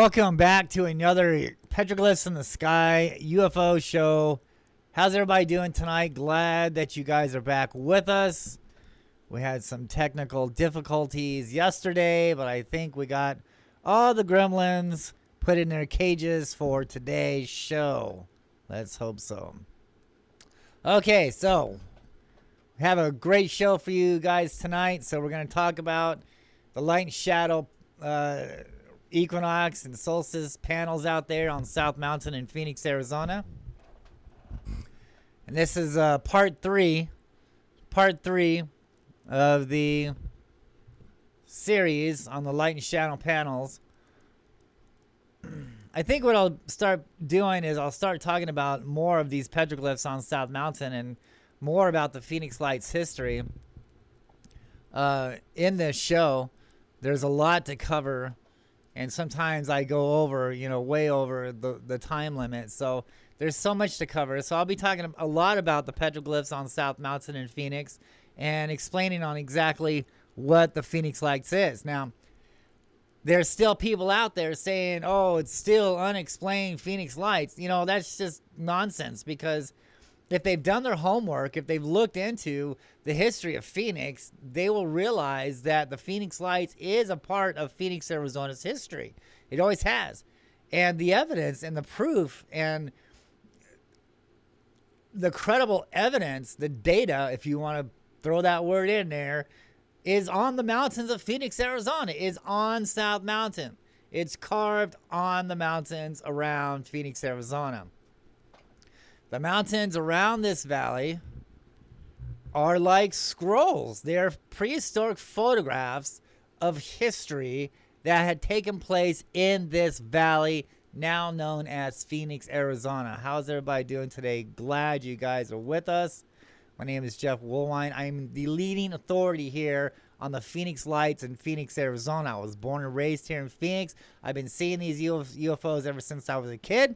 Welcome back to another Petroglyphs in the Sky UFO show. How's everybody doing tonight? Glad that you guys are back with us. We had some technical difficulties yesterday, but I think we got all the gremlins put in their cages for today's show. Let's hope so. Okay, so we have a great show for you guys tonight. So we're going to talk about the light and shadow equinox and solstice panels out there on South Mountain in Phoenix, Arizona. And this is part three of the series on the light and shadow panels. I think what I'll start doing is I'll start talking about more of these petroglyphs on South Mountain and more about the Phoenix Lights history. In this show, there's a lot to cover, and sometimes I go over, way over the time limit. So there's so much to cover. So I'll be talking a lot about the petroglyphs on South Mountain in Phoenix and explaining on exactly what the Phoenix Lights is. Now, there's still people out there saying, oh, it's still unexplained Phoenix Lights. That's just nonsense, because if they've done their homework, if they've looked into the history of Phoenix, they will realize that the Phoenix Lights is a part of Phoenix, Arizona's history. It always has. And the evidence and the proof and the credible evidence, the data, if you want to throw that word in there, is on the mountains of Phoenix, Arizona. Is on South Mountain. It's carved on the mountains around Phoenix, Arizona. The mountains around this valley are like scrolls. They are prehistoric photographs of history that had taken place in this valley, now known as Phoenix, Arizona. How's everybody doing today? Glad you guys are with us. My name is Jeff Woolwine. I'm the leading authority here on the Phoenix Lights in Phoenix, Arizona. I was born and raised here in Phoenix. I've been seeing these UFOs ever since I was a kid.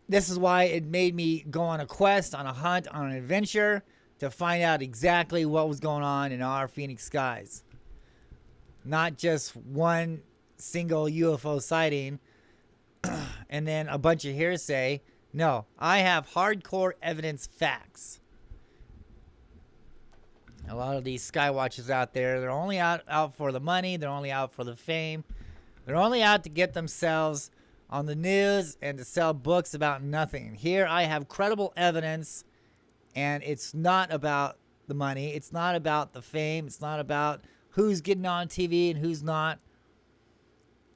This is why it made me go on a quest, on a hunt, on an adventure to find out exactly what was going on in our Phoenix skies. Not just one single UFO sighting and then a bunch of hearsay. No, I have hardcore evidence facts. A lot of these sky watchers out there, they're only out for the money. They're only out for the fame. They're only out to get themselves on the news and to sell books about nothing. Here I have credible evidence, and it's not about the money. It's not about the fame. It's not about who's getting on TV and who's not.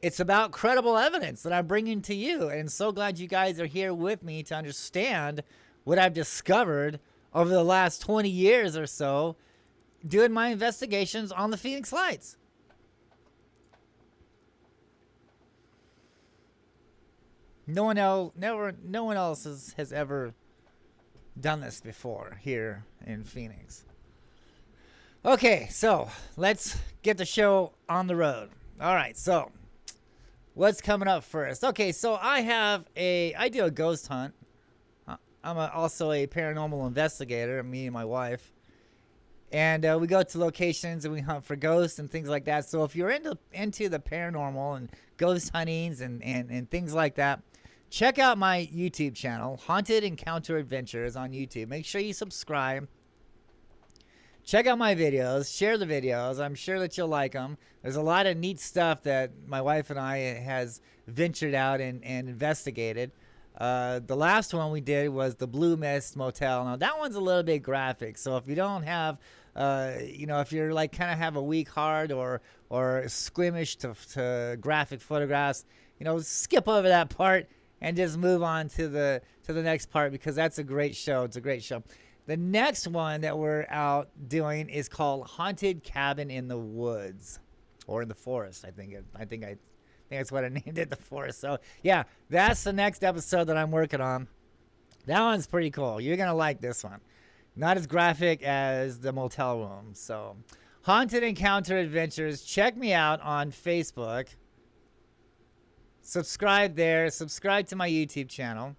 It's about credible evidence that I'm bringing to you. And so glad you guys are here with me to understand what I've discovered over the last 20 years or so doing my investigations on the Phoenix Lights. No one else has ever done this before here in Phoenix. Okay, so let's get the show on the road. All right, so what's coming up first? Okay, so I do a ghost hunt. I'm also a paranormal investigator, me and my wife. And we go to locations and we hunt for ghosts and things like that. So if you're into the paranormal and ghost huntings and things like that, check out my YouTube channel, Haunted Encounter Adventures on YouTube. Make sure you subscribe. Check out my videos. Share the videos. I'm sure that you'll like them. There's a lot of neat stuff that my wife and I has ventured out and investigated. The last one we did was the Blue Mist Motel. Now, that one's a little bit graphic. So if you don't have, if you're like kind of have a weak heart or squeamish to graphic photographs, skip over that part and just move on to the next part, because that's a great show. It's a great show. The next one that we're out doing is called Haunted Cabin in the Woods, or in the Forest. I think that's what I named it, the Forest. So yeah, that's the next episode that I'm working on. That one's pretty cool. You're gonna like this one. Not as graphic as the motel room. So Haunted Encounter Adventures. Check me out on Facebook. Subscribe there. Subscribe to my YouTube channel.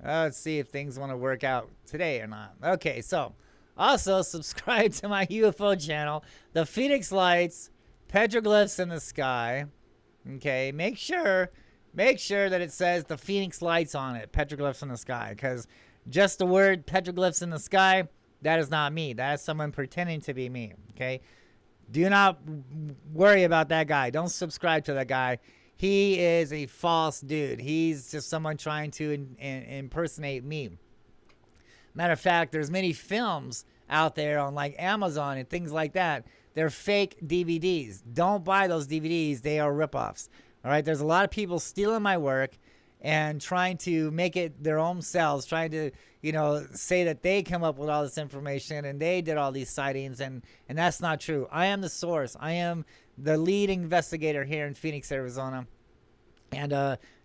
Let's see if things want to work out today or not. Okay, so also subscribe to my UFO channel, the Phoenix Lights, Petroglyphs in the Sky. Okay, make sure that it says the Phoenix Lights on it, Petroglyphs in the Sky, because just the word Petroglyphs in the Sky, that is not me. That is someone pretending to be me. Okay, do not worry about that guy. Don't subscribe to that guy. He is a false dude. He's just someone trying to impersonate me. Matter of fact, there's many films out there on like Amazon and things like that. They're fake DVDs. Don't buy those DVDs. They are ripoffs. All right. There's a lot of people stealing my work and trying to make it their own selves, trying to, say that they come up with all this information and they did all these sightings, and that's not true. I am the source. I am the lead investigator here in Phoenix, Arizona. And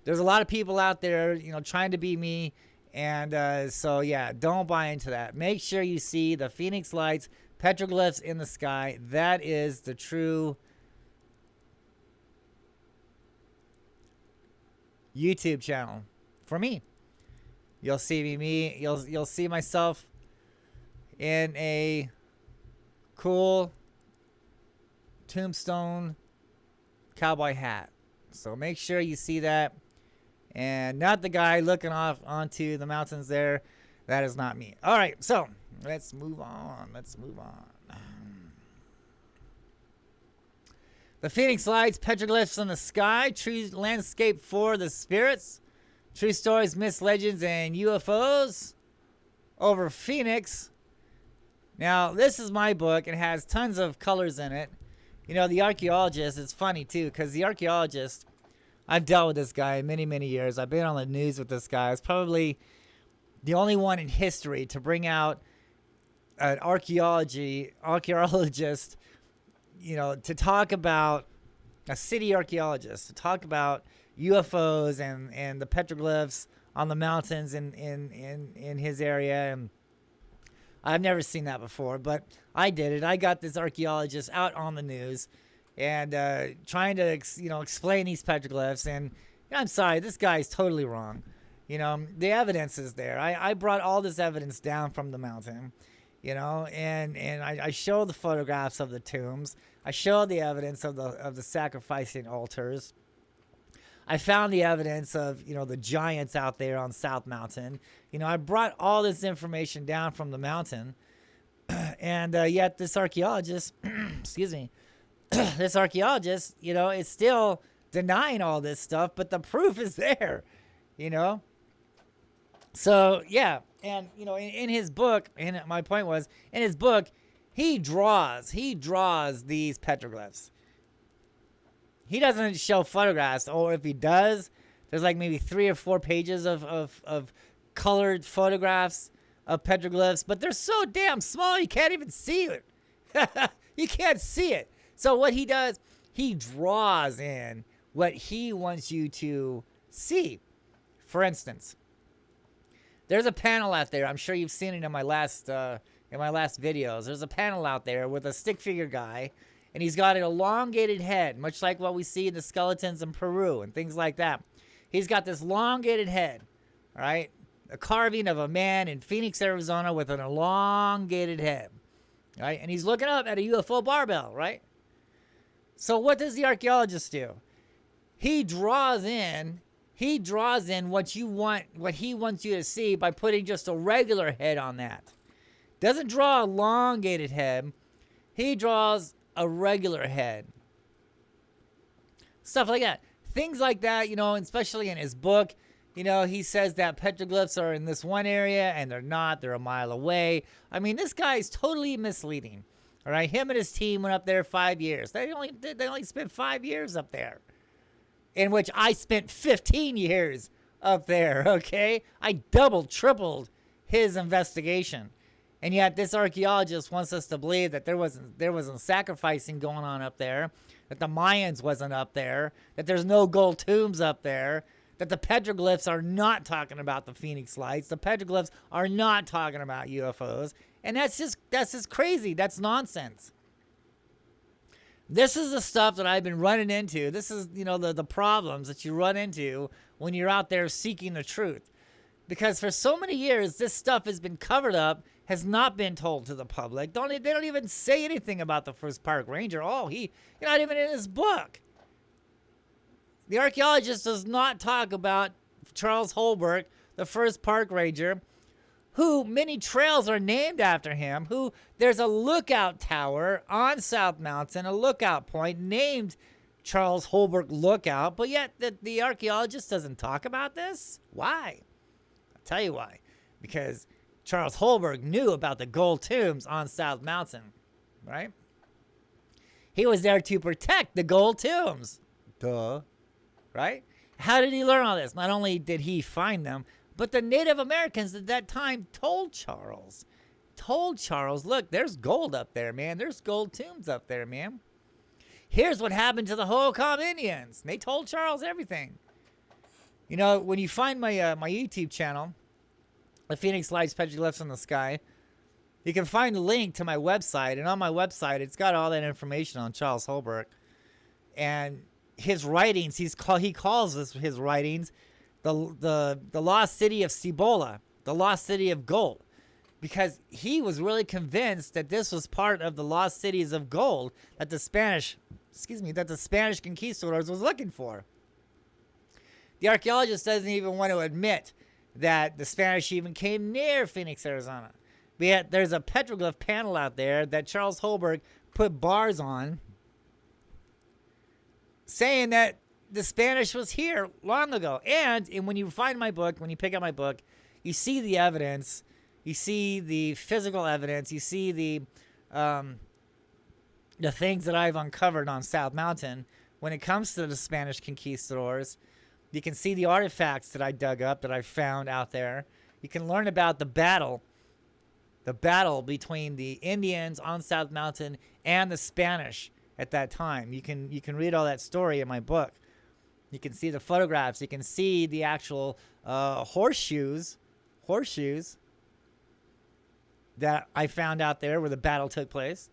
there's a lot of people out there, trying to be me. And so, yeah, don't buy into that. Make sure you see the Phoenix Lights, Petroglyphs in the Sky. That is the true YouTube channel for me. You'll see me. You'll see myself in a cool tombstone cowboy hat. So make sure you see that, and not the guy looking off onto the mountains there. That is not me. All right, so let's move on. The Phoenix Lights, Petroglyphs in the Sky, true landscape for the spirits, true stories, myths, legends, and UFOs over Phoenix. Now, this is my book. It has tons of colors in it. The archaeologist, it's funny too, because the archaeologist, I've dealt with this guy many, many years. I've been on the news with this guy. It's probably the only one in history to bring out an archaeologist, to talk about a city archaeologist, to talk about UFOs and the petroglyphs on the mountains in his area. And I've never seen that before, but I did it. I got this archaeologist out on the news and trying to, explain these petroglyphs. And I'm sorry, this guy's totally wrong. The evidence is there. I brought all this evidence down from the mountain, and I showed the photographs of the tombs. I showed the evidence of the sacrificing altars. I found the evidence of, the giants out there on South Mountain. I brought all this information down from the mountain. And yet this archaeologist, excuse me, this archaeologist, is still denying all this stuff, but the proof is there, So, yeah. And, in his book, and my point was, in his book, he draws these petroglyphs. He doesn't show photographs, or if he does, there's like maybe 3 or 4 pages of colored photographs of petroglyphs, but they're so damn small you can't even see it. You can't see it. So what he does, he draws in what he wants you to see. For instance, there's a panel out there. I'm sure you've seen it in my last videos. There's a panel out there with a stick figure guy, and he's got an elongated head, much like what we see in the skeletons in Peru and things like that. He's got this elongated head, all right? A carving of a man in Phoenix, Arizona with an elongated head, right? And he's looking up at a UFO barbell, right? So what does the archaeologist do? He draws in what he wants you to see by putting just a regular head on that. Doesn't draw a elongated head. He draws a regular head. Stuff like that. Things like that, especially in his book, he says that petroglyphs are in this one area and they're not. They're a mile away. I mean, this guy is totally misleading. All right. Him and his team went up there 5 years. They only spent 5 years up there, in which I spent 15 years up there. Okay. I tripled his investigation. And yet this archaeologist wants us to believe that there wasn't sacrificing going on up there, that the Mayans wasn't up there, that there's no gold tombs up there, that the petroglyphs are not talking about the Phoenix Lights, the petroglyphs are not talking about UFOs, and that's just crazy. That's nonsense. This is the stuff that I've been running into. This is, the problems that you run into when you're out there seeking the truth. Because for so many years, this stuff has been covered up, has not been told to the public. They don't even say anything about the first park ranger. Oh, you're not even in his book. The archaeologist does not talk about Charles Holbrook, the first park ranger, who many trails are named after him, who there's a lookout tower on South Mountain, a lookout point named Charles Holbrook Lookout, but yet the archaeologist doesn't talk about this? Why? I'll tell you why. Because Charles Holbrook knew about the gold tombs on South Mountain, right? He was there to protect the gold tombs. Duh. Right? How did he learn all this? Not only did he find them, but the Native Americans at that time told Charles, look, there's gold up there, man. There's gold tombs up there, man. Here's what happened to the Hohokam Indians. They told Charles everything. You know, when you find my my YouTube channel, The Phoenix Lights, Petroglyphs in the Sky, you can find a link to my website. And on my website, it's got all that information on Charles Holbrook. And his writings, he calls his writings the lost city of Cibola, the lost city of gold, because he was really convinced that this was part of the lost cities of gold that the Spanish conquistadors was looking for. The archaeologist doesn't even want to admit that the Spanish even came near Phoenix, Arizona. But yet there's a petroglyph panel out there that Charles Holbrook put bars on, saying that the Spanish was here long ago. And when you find my book, when you pick up my book, you see the evidence, you see the physical evidence, you see the things that I've uncovered on South Mountain when it comes to the Spanish conquistadors. You can see the artifacts that I dug up, that I found out there. You can learn about the battle between the Indians on South Mountain and the Spanish at that time. You can read all that story in my book. You can see the photographs. You can see the actual horseshoes that I found out there where the battle took place.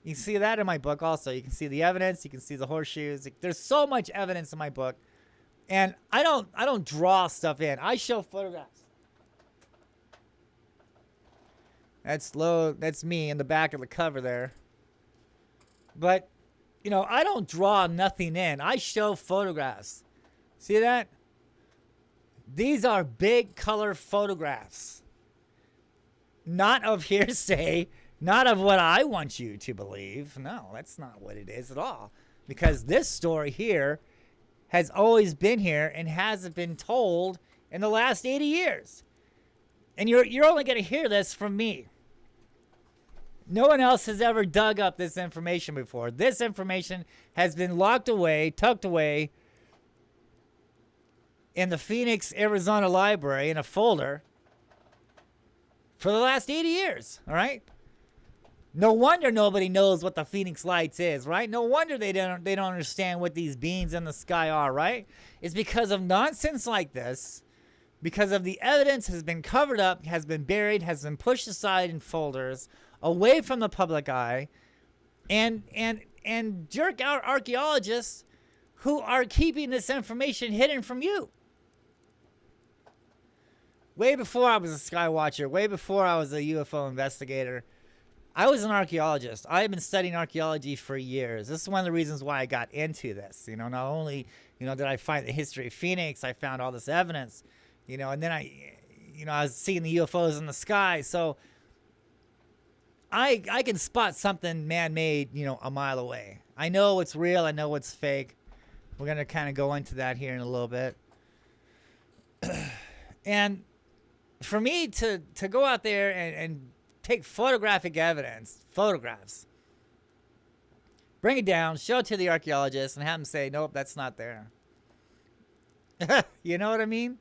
You can see that in my book also. You can see the evidence. You can see the horseshoes. There's so much evidence in my book. And I don't draw stuff in. I show photographs. That's me in the back of the cover there. But, you know, I don't draw nothing in. I show photographs. See that? These are big color photographs. Not of hearsay, not of what I want you to believe. No, that's not what it is at all. Because this story here has always been here and hasn't been told in the last 80 years. And you're only going to hear this from me. No one else has ever dug up this information before. This information has been locked away, tucked away in the Phoenix, Arizona library in a folder for the last 80 years, all right? No wonder nobody knows what the Phoenix Lights is, right? No wonder they don't understand what these beings in the sky are, right? It's because of nonsense like this, because of the evidence has been covered up, has been buried, has been pushed aside in folders, away from the public eye, and jerk out archaeologists who are keeping this information hidden from you. Way before I was a sky watcher, way before I was a UFO investigator, I was an archaeologist. I have been studying archaeology for years. This is one of the reasons why I got into this. You know, not only, you know, did I find the history of Phoenix, I found all this evidence, you know, and then I was seeing the UFOs in the sky. So I can spot something man-made, you know, a mile away. I know what's real. I know what's fake. We're going to kind of go into that here in a little bit. And for me to go out there and take photographic evidence, photographs, bring it down, show it to the archaeologist, and have them say, nope, that's not there. You know what I mean?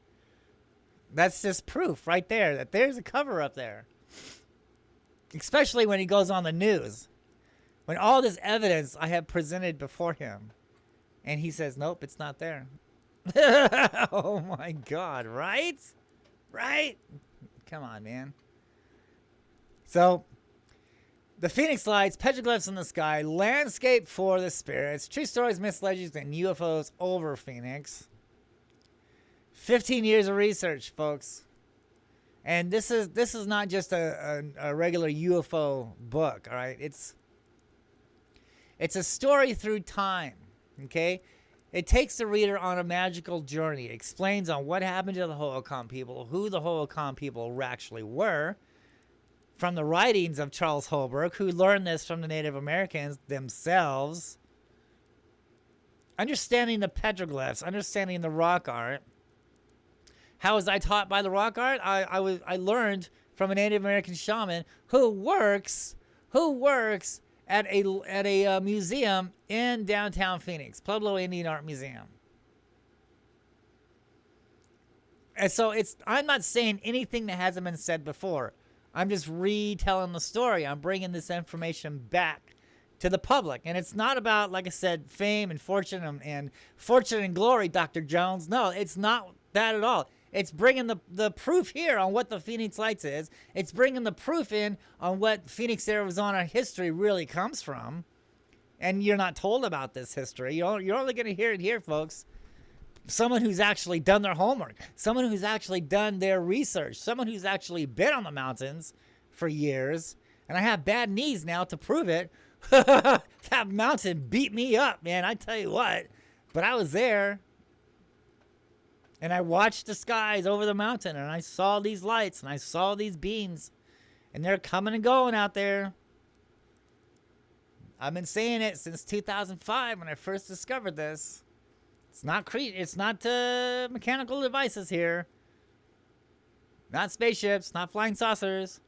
That's just proof right there that there's a cover up there. Especially when he goes on the news. When all this evidence I have presented before him. And he says, nope, it's not there. Oh my God, right? Right? Come on, man. So, the Phoenix Lights, Petroglyphs in the Sky, Landscape for the Spirits, True Stories, Myths, Legends, and UFOs over Phoenix. 15 years of research, folks. And this is not just a regular UFO book, all right? It's a story through time, okay? It takes the reader on a magical journey. It explains on what happened to the Hohokam people, who the Hohokam people actually were, from the writings of Charles Holbrook, who learned this from the Native Americans themselves, understanding the petroglyphs, understanding the rock art. How was I taught by the rock art? I learned from a Native American shaman who works at a museum in downtown Phoenix, Pueblo Indian Art Museum. And so I'm not saying anything that hasn't been said before. I'm just retelling the story. I'm bringing this information back to the public. And it's not about, like I said, fame and fortune and glory, Dr. Jones. No, it's not that at all. It's bringing the proof here on what the Phoenix Lights is. It's bringing the proof in on what Phoenix, Arizona history really comes from. And you're not told about this history. You're only going to hear it here, folks. Someone who's actually done their homework. Someone who's actually done their research. Someone who's actually been on the mountains for years. And I have bad knees now to prove it. That mountain beat me up, man. I tell you what. But I was there. And I watched the skies over the mountain, and I saw these lights, and I saw these beams, and they're coming and going out there. I've been saying it since 2005 when I first discovered this. It's not mechanical devices here. Not spaceships, not flying saucers.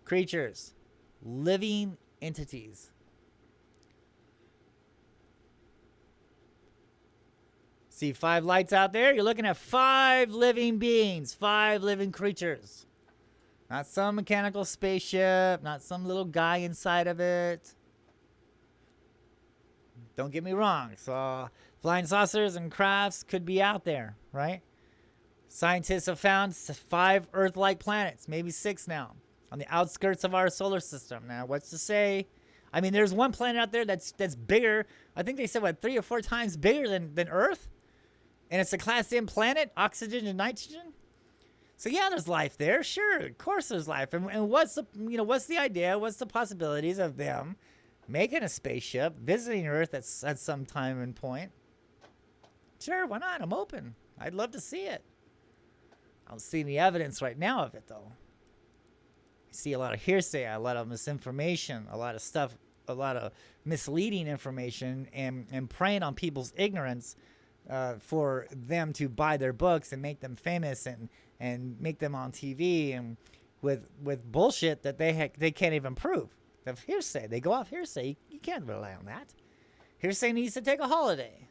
Creatures. Living entities. See 5 lights out there? You're looking at 5 living beings, 5 living creatures. Not some mechanical spaceship, not some little guy inside of it. Don't get me wrong. So flying saucers and crafts could be out there, right? Scientists have found 5 Earth-like planets, maybe 6 now, on the outskirts of our solar system. Now, what's to say? I mean, there's one planet out there that's bigger. I think they said, 3 or 4 times bigger than Earth? And it's a Class M planet, oxygen and nitrogen. So yeah, there's life there. Sure, of course there's life. And what's the idea? What's the possibilities of them making a spaceship, visiting Earth at some time and point? Sure, why not? I'm open. I'd love to see it. I don't see any evidence right now of it, though. I see a lot of hearsay, a lot of misinformation, a lot of stuff, a lot of misleading information, and preying on people's ignorance. For them to buy their books and make them famous and make them on TV and with bullshit that they can't even prove. The hearsay, they go off hearsay. You can't rely on that. Hearsay needs to take a holiday.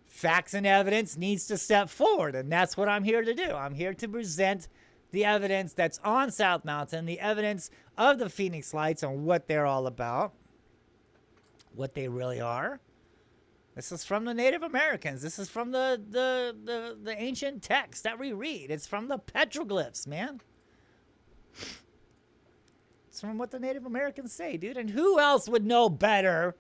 Facts and evidence needs to step forward, and that's what I'm here to do. I'm here to present the evidence that's on South Mountain, the evidence of the Phoenix Lights and what they're all about, what they really are. This is from the Native Americans. This is from the ancient texts that we read. It's from the petroglyphs, man. It's from what the Native Americans say, dude. And who else would know better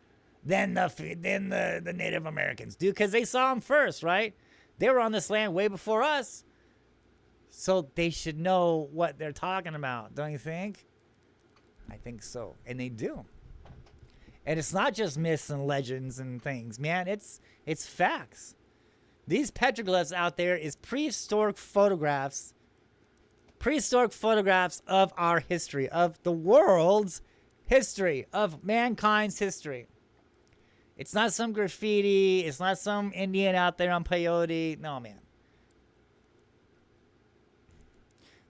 than the Native Americans, dude? Because they saw them first, right? They were on this land way before us. So they should know what they're talking about, don't you think? I think so. And they do. And it's not just myths and legends and things, man. It's facts. These petroglyphs out there is prehistoric photographs of our history, of the world's history, of mankind's history. It's not some graffiti. It's not some Indian out there on peyote. No, man.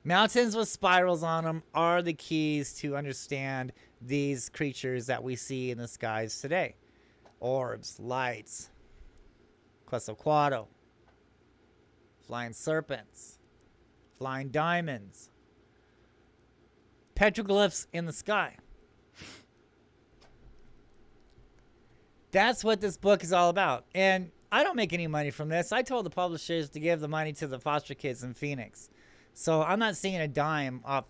Mountains with spirals on them are the keys to understand these creatures that we see in the skies today. Orbs, lights, Quetzalcoatl, flying serpents, flying diamonds, petroglyphs in the sky. That's what this book is all about. And I don't make any money from this. I told the publishers to give the money to the foster kids in Phoenix. So I'm not seeing a dime off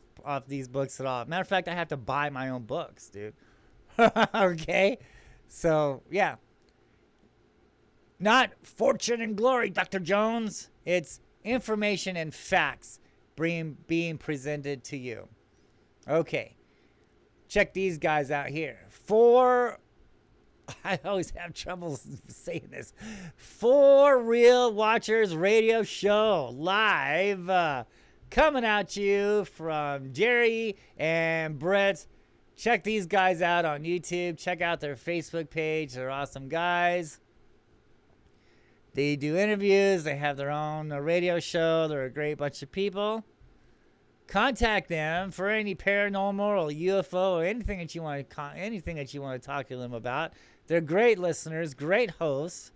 these books at all. Matter of fact, I have to buy my own books, dude. Okay? So, yeah. Not fortune and glory, Dr. Jones. It's information and facts being presented to you. Okay. Check these guys out here. I always have trouble saying this. For Real Watchers radio show live. Coming at you from Jerry and Brett. Check these guys out on YouTube. Check out their Facebook page. They're awesome guys. They do interviews. They have their own radio show. They're a great bunch of people. Contact them for any paranormal or UFO or anything that you want to talk to them about. They're great listeners, great hosts.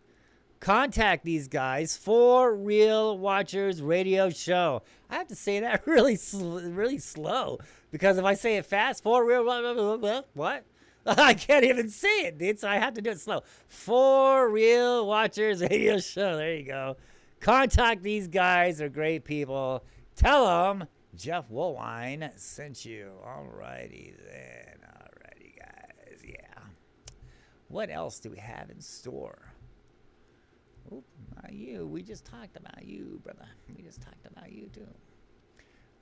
Contact these guys for Real Watchers radio show. I have to say that really slow, because if I say it fast, for real, what? I can't even say it, dude, so I have to do it slow. For Real Watchers radio show. There you go. Contact these guys. They're great people. Tell them Jeff Woolwine sent you. Alrighty then. Alrighty, guys. Yeah. What else do we have in store? Oh, not you. We just talked about you, brother. We just talked about you, too.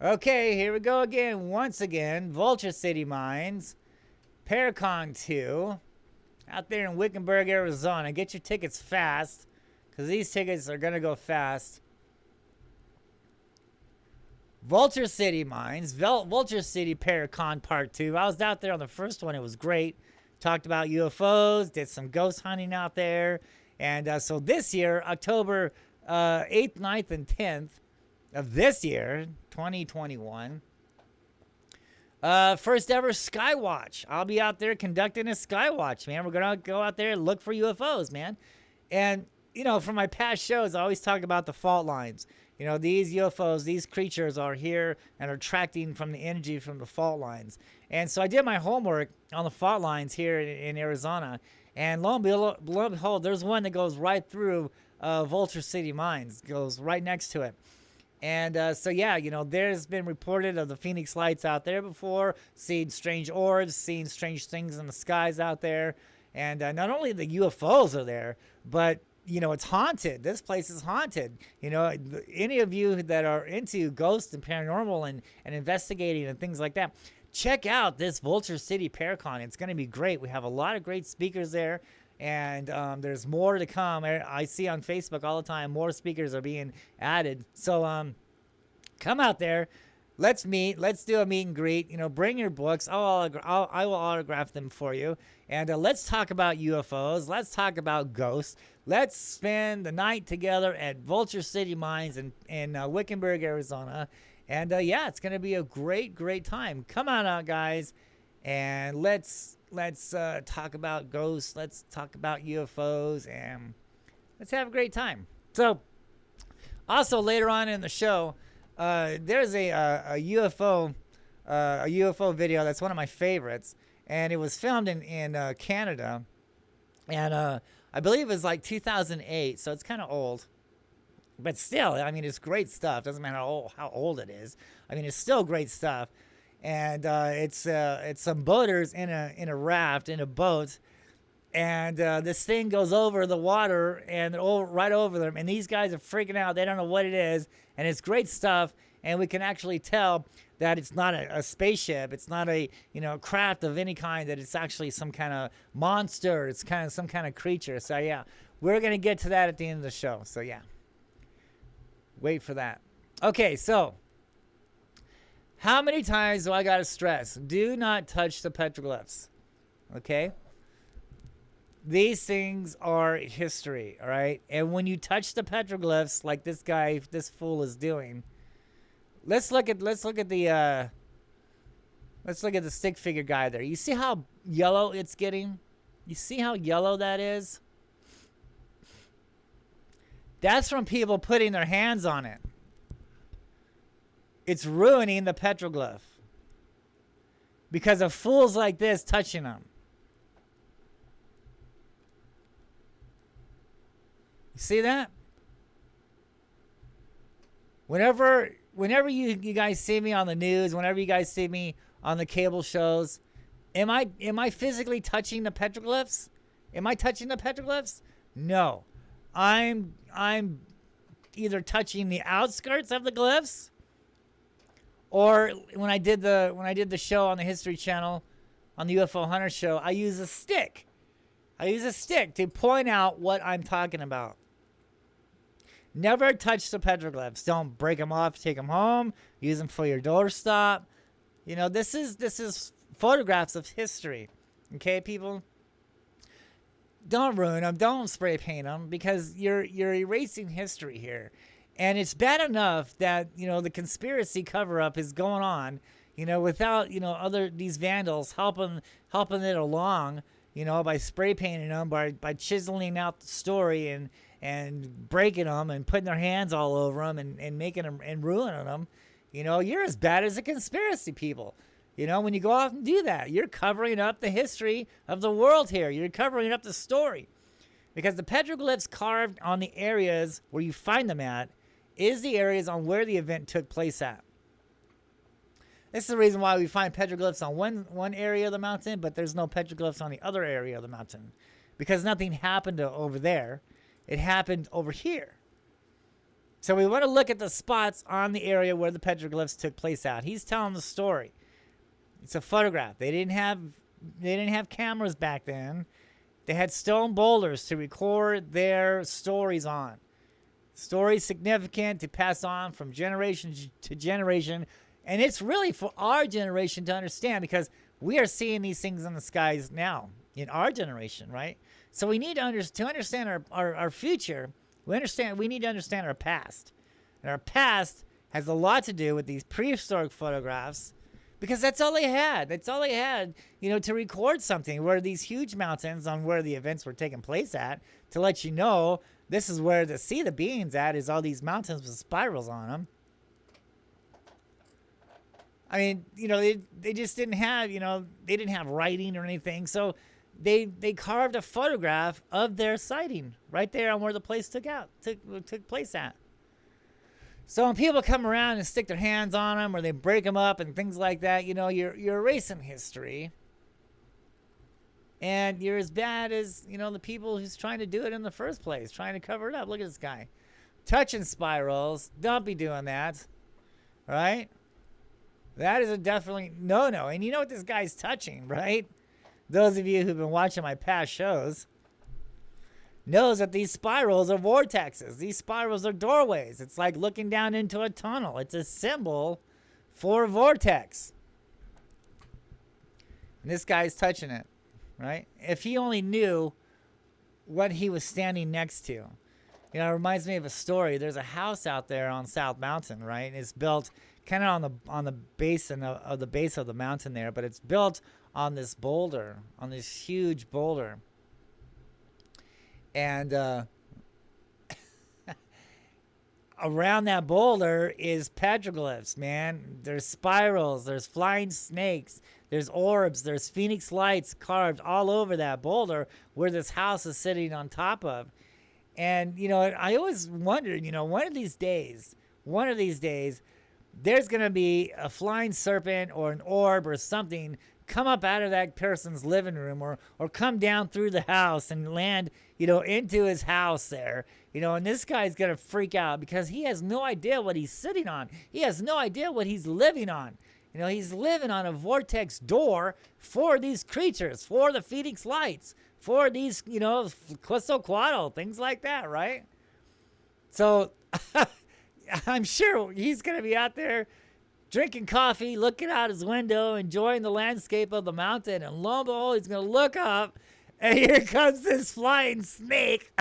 Okay, here we go again. Once again, Vulture City Mines, Paracon 2, out there in Wickenburg, Arizona. Get your tickets fast, because these tickets are going to go fast. Vulture City Mines, Vulture City Paracon Part 2. I was out there on the first one. It was great. Talked about UFOs, did some ghost hunting out there. And so this year, October 8th, 9th, and 10th of this year, 2021, first ever Skywatch. I'll be out there conducting a Skywatch, man. We're going to go out there and look for UFOs, man. And, you know, from my past shows, I always talk about the fault lines. You know, these UFOs, these creatures are here and are attracting from the energy from the fault lines. And so I did my homework on the fault lines here in Arizona. And lo and behold, there's one that goes right through Vulture City Mines, goes right next to it. And so, yeah, you know, there's been reported of the Phoenix Lights out there before, seen strange orbs, seen strange things in the skies out there. And not only the UFOs are there, but, you know, it's haunted. This place is haunted. You know, any of you that are into ghosts and paranormal and investigating and things like that, check out this Vulture City Paracon. It's going to be great. We have a lot of great speakers there, and there's more to come. I see on Facebook all the time more speakers are being added. So come out there. Let's meet. Let's do a meet and greet. You know, bring your books. I will autograph them for you. And let's talk about UFOs. Let's talk about ghosts. Let's spend the night together at Vulture City Mines in Wickenburg, Arizona. And yeah, it's gonna be a great time. Come on out, guys, and let's talk about ghosts. Let's talk about UFOs, and let's have a great time. So, also later on in the show, there's a UFO video that's one of my favorites, and it was filmed in Canada, and I believe it was like 2008, so it's kind of old. But still, I mean, it's great stuff. Doesn't matter how old it is. I mean, it's still great stuff. And it's some boaters in a raft, in a boat. And this thing goes over the water and right over them. And these guys are freaking out. They don't know what it is. And it's great stuff. And we can actually tell that it's not a spaceship. It's not a, you know, craft of any kind. That it's actually some kind of monster. It's kind of some kind of creature. So, yeah, we're going to get to that at the end of the show. So, yeah. Wait for that. Okay, so how many times do I got to stress? Do not touch the petroglyphs. Okay? These things are history, all right? And when you touch the petroglyphs like this fool is doing, let's look at the stick figure guy there. You see how yellow it's getting? You see how yellow that is? That's from people putting their hands on it. It's ruining the petroglyph because of fools like this touching them. You see that? Whenever you guys see me on the news, whenever you guys see me on the cable shows, am I physically touching the petroglyphs? Am I touching the petroglyphs? No. I'm either touching the outskirts of the glyphs, or when I did the show on the History Channel, on the UFO Hunter show, I use a stick. I use a stick to point out what I'm talking about. Never touch the petroglyphs. Don't break them off, take them home, use them for your doorstop. You know, this is photographs of history. Okay, people? Don't ruin them. Don't spray paint them, because you're erasing history here. And it's bad enough that, you know, the conspiracy cover-up is going on, you know, without, you know, these vandals helping it along, you know, by spray painting them, by chiseling out the story and breaking them and putting their hands all over them and making them and ruining them. You know, you're as bad as the conspiracy people. You know, when you go off and do that, you're covering up the history of the world here. You're covering up the story. Because the petroglyphs carved on the areas where you find them at is the areas on where the event took place at. This is the reason why we find petroglyphs on one area of the mountain, but there's no petroglyphs on the other area of the mountain. Because nothing happened over there. It happened over here. So we want to look at the spots on the area where the petroglyphs took place at. He's telling the story. It's a photograph. They didn't have cameras back then. They had stone boulders to record their stories on. Stories significant to pass on from generation to generation. And it's really for our generation to understand, because we are seeing these things in the skies now in our generation, right? So we need to understand our future. We need to understand our past. And our past has a lot to do with these prehistoric photographs, because that's all they had. That's all they had, you know, to record something, where these huge mountains on where the events were taking place at, to let you know this is where to see the beings at, is all these mountains with spirals on them. I mean, you know, they just didn't have, you know, they didn't have writing or anything. So they carved a photograph of their sighting right there on where the place took place at. So when people come around and stick their hands on them, or they break them up and things like that, you know, you're erasing history. And you're as bad as, you know, the people who's trying to do it in the first place, trying to cover it up. Look at this guy. Touching spirals. Don't be doing that. Right? That is a definitely no-no. And you know what this guy's touching, right? Those of you who've been watching my past shows knows that these spirals are vortexes. These spirals are doorways. It's like looking down into a tunnel. It's a symbol for a vortex. And this guy's touching it, right? If he only knew what he was standing next to. You know, it reminds me of a story. There's a house out there on South Mountain, right? It's built kind of on the base of the base of the mountain there, but it's built on this boulder, on this huge boulder. And around that boulder is petroglyphs, man. There's spirals, there's flying snakes, there's orbs, there's phoenix lights carved all over that boulder where this house is sitting on top of. And, you know, I always wondered, you know, one of these days, there's going to be a flying serpent or an orb or something come up out of that person's living room, or come down through the house and land, you know, into his house there, you know, and this guy's going to freak out because he has no idea what he's sitting on. He has no idea what he's living on. You know, he's living on a vortex door for these creatures, for the phoenix lights, for these, you know, Quetzalcoatl, things like that, right? So I'm sure he's going to be out there drinking coffee, looking out his window, enjoying the landscape of the mountain, and lo and behold, he's going to look up, and here comes this flying snake,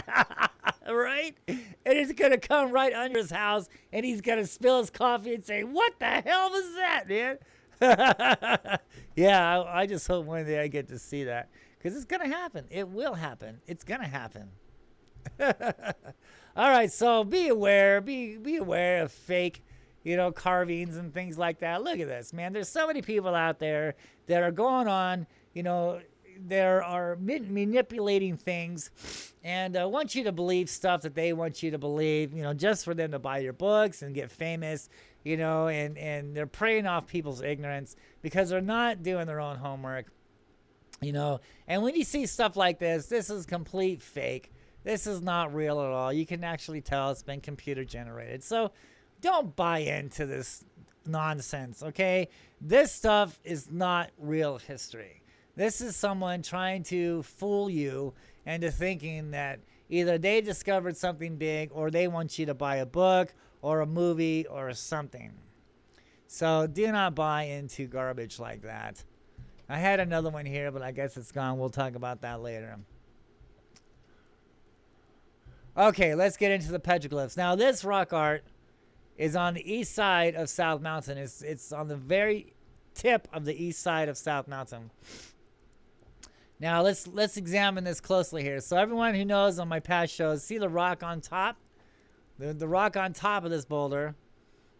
right? And it's going to come right under his house, and he's going to spill his coffee and say, "What the hell was that, man?" Yeah, I just hope one day I get to see that, because it's going to happen. It will happen. It's going to happen. All right, so be aware. Be aware of fake, you know, carvings and things like that. Look at this, man. There's so many people out there that are going on, you know, there are manipulating things and want you to believe stuff that they want you to believe, you know, just for them to buy your books and get famous, you know, and they're preying off people's ignorance because they're not doing their own homework, you know. And when you see stuff like this, this is complete fake. This is not real at all. You can actually tell it's been computer generated. So don't buy into this nonsense, okay? This stuff is not real history. This is someone trying to fool you into thinking that either they discovered something big or they want you to buy a book or a movie or something. So do not buy into garbage like that. I had another one here, but I guess it's gone. We'll talk about that later. Okay, let's get into the petroglyphs. Now, this rock art is on the east side of South Mountain. It's on the very tip of the east side of South Mountain. Now, let's examine this closely here. So everyone who knows on my past shows, see the rock on top? The rock on top of this boulder,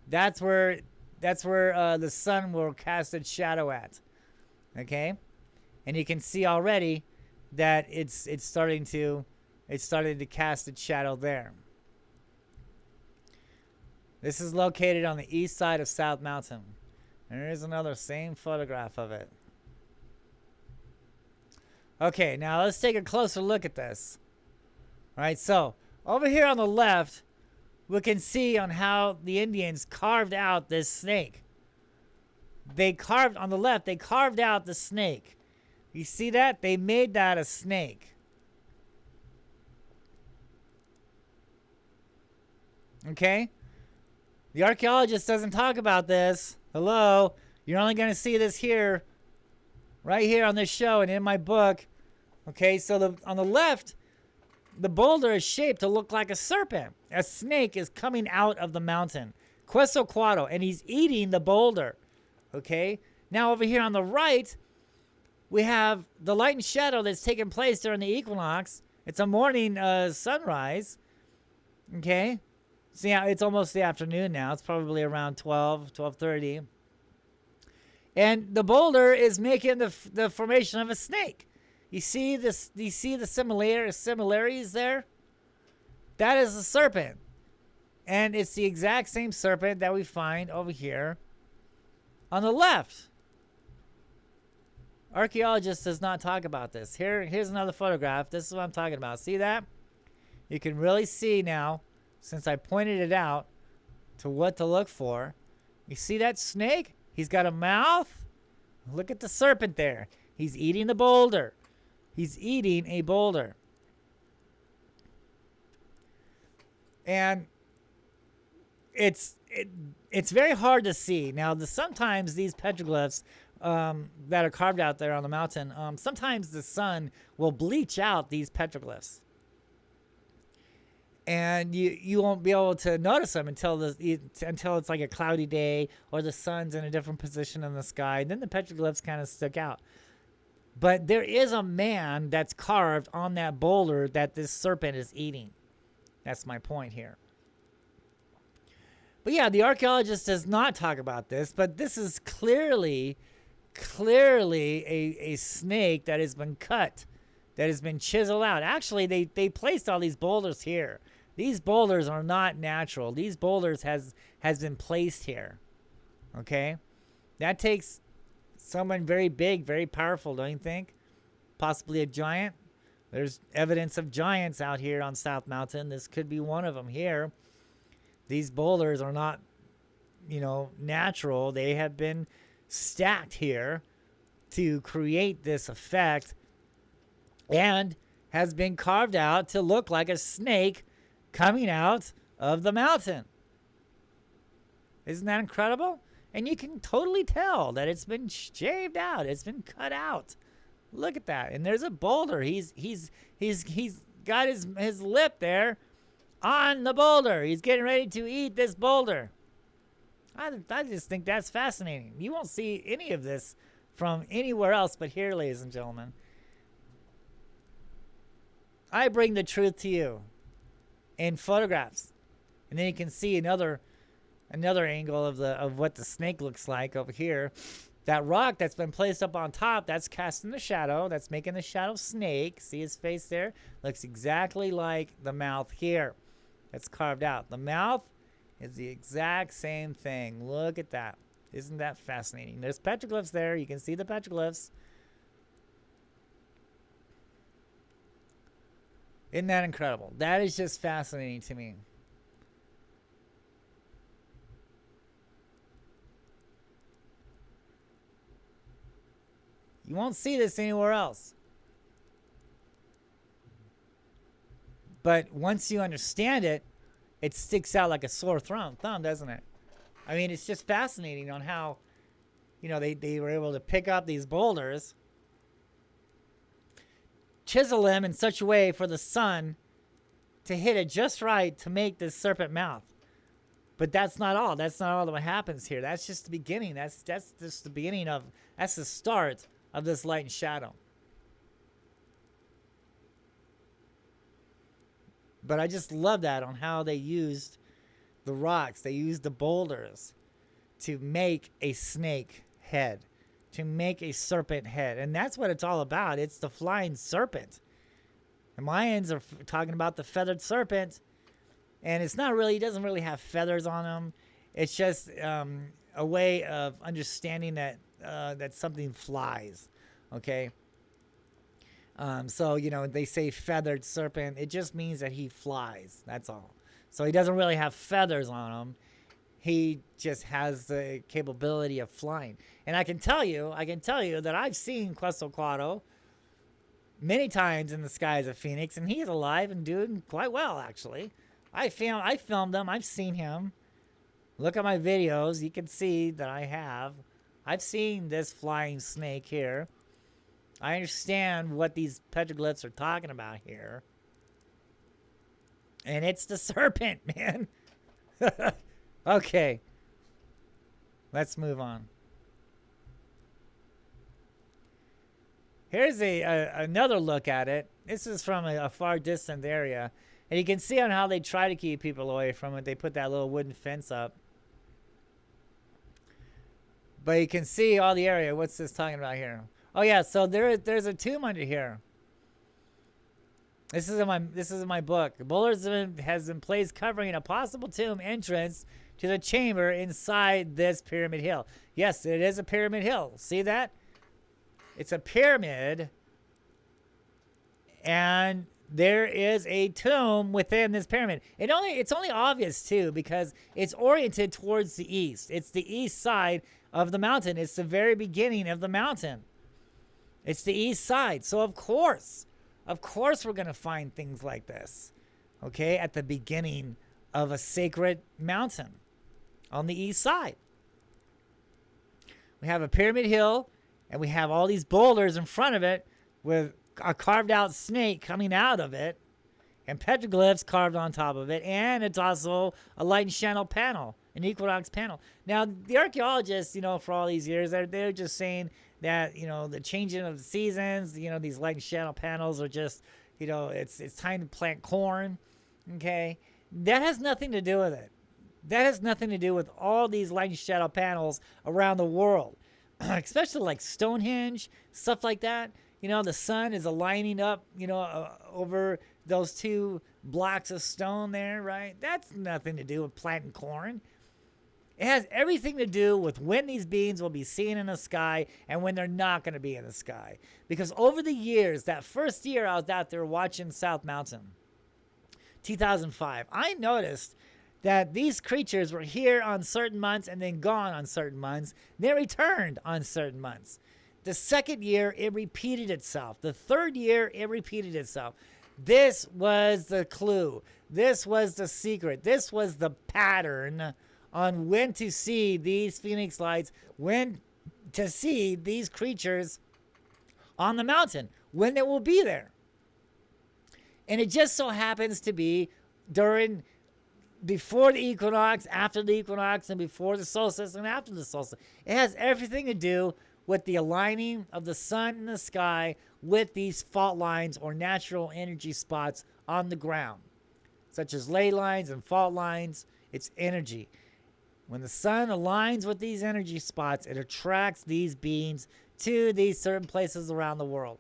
that's where the sun will cast its shadow at. Okay? And you can see already that it's starting to cast its shadow there. This is located on the east side of South Mountain. And there is another same photograph of it. Okay, now let's take a closer look at this. All right, so over here on the left, we can see on how the Indians carved out this snake. On the left, they carved out the snake. You see that? They made that a snake. Okay? The archaeologist doesn't talk about this. Hello? You're only going to see this here, right here on this show and in my book. Okay, so on the left, the boulder is shaped to look like a serpent. A snake is coming out of the mountain. Quetzalcoatl, and he's eating the boulder. Okay? Now over here on the right, we have the light and shadow that's taking place during the equinox. It's a morning sunrise. Okay? So yeah, it's almost the afternoon now. It's probably around 12:30. And the boulder is making the formation of a snake. You see this? You see the similarities there? That is a serpent. And it's the exact same serpent that we find over here on the left. Archaeologist does not talk about this. Here's another photograph. This is what I'm talking about. See that? You can really see now, since I pointed it out, to what to look for. You see that snake? He's got a mouth. Look at the serpent there. He's eating the boulder. He's eating a boulder. And it's very hard to see. Now, sometimes these petroglyphs that are carved out there on the mountain, sometimes the sun will bleach out these petroglyphs. And you won't be able to notice them until it's like a cloudy day or the sun's in a different position in the sky. Then the petroglyphs kind of stick out. But there is a man that's carved on that boulder that this serpent is eating. That's my point here. But yeah, the archaeologist does not talk about this, but this is clearly a snake that has been cut, that has been chiseled out. Actually, they placed all these boulders here. These boulders are not natural. These boulders has been placed here. Okay? That takes someone very big, very powerful, don't you think? Possibly a giant. There's evidence of giants out here on South Mountain. This could be one of them here. These boulders are not, natural. They have been stacked here to create this effect and has been carved out to look like a snake coming out of the mountain. Isn't that incredible? And you can totally tell that it's been shaved out. It's been cut out. Look at that. And there's a boulder. He's got his lip there on the boulder. He's getting ready to eat this boulder. I just think that's fascinating. You won't see any of this from anywhere else but here, ladies and gentlemen. I bring the truth to you in photographs. And then you can see another angle of what the snake looks like over here. That rock that's been placed up on top, that's casting the shadow. That's making the shadow snake. See his face there? Looks exactly like the mouth here. That's carved out. The mouth is the exact same thing. Look at that. Isn't that fascinating? There's petroglyphs there. You can see the petroglyphs. Isn't that incredible? That is just fascinating to me. You won't see this anywhere else. But once you understand it, it sticks out like a sore thumb, doesn't it? I mean, it's just fascinating on how, they were able to pick up these boulders, chisel them in such a way for the sun to hit it just right to make this serpent mouth. But that's not all. That's not all that happens here. That's just the beginning. That's just the beginning of, that's the start of this light and shadow. But I just love that on how they used the rocks. They used the boulders to make a snake head, to make a serpent head. And that's what it's all about. It's the flying serpent. The Mayans are talking about the feathered serpent. And it's not really, it doesn't really have feathers on him. It's just a way of understanding that that something flies. Okay? So, they say feathered serpent. It just means that he flies. That's all. So he doesn't really have feathers on him. He just has the capability of flying. And I can tell you that I've seen Quetzalcoatl many times in the skies of Phoenix, and he's alive and doing quite well, actually. I filmed him. I've seen him. Look at my videos. You can see that I have. I've seen this flying snake here. I understand what these petroglyphs are talking about here. And it's the serpent, man. Okay. Let's move on. Here's another look at it. This is from a far distant area. And you can see on how they try to keep people away from it. They put that little wooden fence up. But you can see all the area. What's this talking about here? Oh yeah, so there's a tomb under here. This is in my book. The boulders has been placed covering a possible tomb entrance to the chamber inside this pyramid hill. Yes, it is a pyramid hill. See that? It's a pyramid, and there is a tomb within this pyramid. It's only obvious too because it's oriented towards the east. It's the east side of the mountain. It's the very beginning of the mountain. It's the east side. So of course we're going to find things like this, okay, at the beginning of a sacred mountain on the east side. We have a pyramid hill, and we have all these boulders in front of it with a carved out snake coming out of it, and petroglyphs carved on top of it, and it's also a light and shadow panel, an equinox panel. Now, the archaeologists, for all these years, they're just saying that, the changing of the seasons, these light and shadow panels are just, it's time to plant corn, okay? That has nothing to do with it. That has nothing to do with all these light and shadow panels around the world, especially like Stonehenge, stuff like that. The sun is aligning up, over those two blocks of stone there, right? That's nothing to do with planting corn. It has everything to do with when these beings will be seen in the sky and when they're not going to be in the sky. Because over the years, that first year I was out there watching South Mountain, 2005, I noticed that these creatures were here on certain months and then gone on certain months. They returned on certain months. The second year, it repeated itself. The third year, it repeated itself. This was the clue. This was the secret. This was the pattern on when to see these phoenix lights, when to see these creatures on the mountain, when they will be there. And it just so happens to be before the equinox, after the equinox, and before the solstice and after the solstice. It has everything to do with the aligning of the sun in the sky with these fault lines or natural energy spots on the ground, such as ley lines and fault lines. It's energy. When the sun aligns with these energy spots, it attracts these beings to these certain places around the world.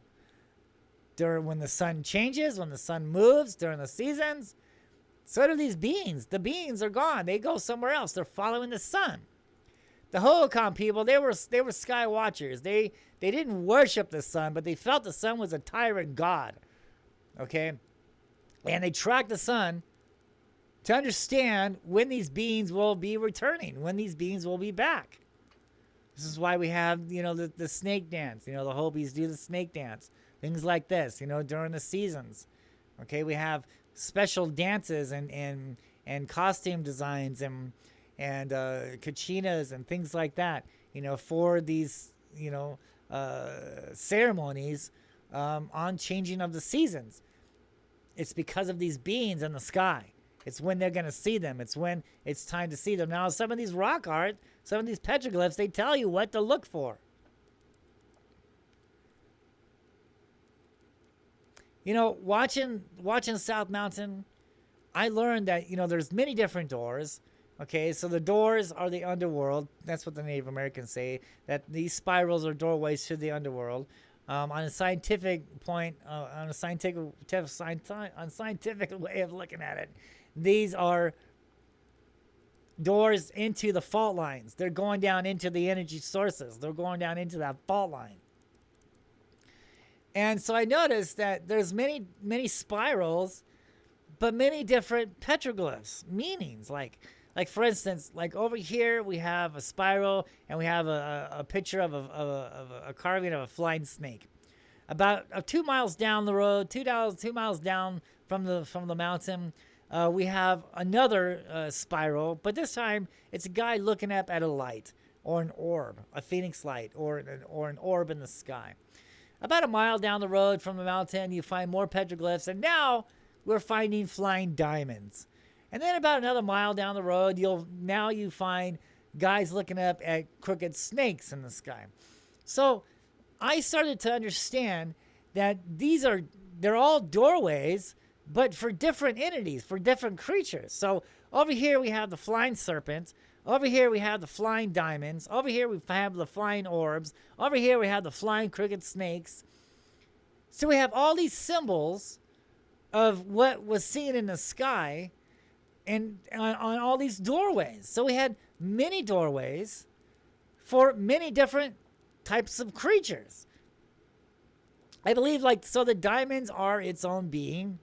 When the sun changes, when the sun moves during the seasons, so do these beings. The beings are gone. They go somewhere else. They're following the sun. The Hohokam people, they were sky watchers. They didn't worship the sun, but they felt the sun was a tyrant god. Okay? And they track the sun to understand when these beings will be returning, when these beings will be back. This is why we have, the snake dance. The Hopis do the snake dance. Things like this, during the seasons. Okay, we have special dances and costume designs and kachinas and things like that, for these, ceremonies on changing of the seasons. It's because of these beings in the sky. It's when they're going to see them. It's when it's time to see them. Now, some of these rock art, some of these petroglyphs, they tell you what to look for. Watching South Mountain, I learned that, there's many different doors. Okay, so the doors are the underworld. That's what the Native Americans say, that these spirals are doorways to the underworld. On a scientific point, on a scientific way of looking at it, these are doors into the fault lines. They're going down into the energy sources. They're going down into that fault line. And so I noticed that there's many spirals, but many different petroglyphs, meanings. Like for instance, like over here we have a spiral and we have a picture of a carving of a flying snake. About 2 miles down the road, 2 miles down from the mountain, we have another spiral, but this time it's a guy looking up at a light or an orb, a phoenix light, or an orb in the sky. About a mile down the road from the mountain, you find more petroglyphs, and now we're finding flying diamonds. And then about another mile down the road, you find guys looking up at crooked snakes in the sky. So I started to understand that they're all doorways, but for different entities, for different creatures. So over here we have the flying serpents. Over here we have the flying diamonds. Over here we have the flying orbs. Over here we have the flying crooked snakes. So we have all these symbols of what was seen in the sky and on all these doorways. So we had many doorways for many different types of creatures. I believe so the diamonds are its own being.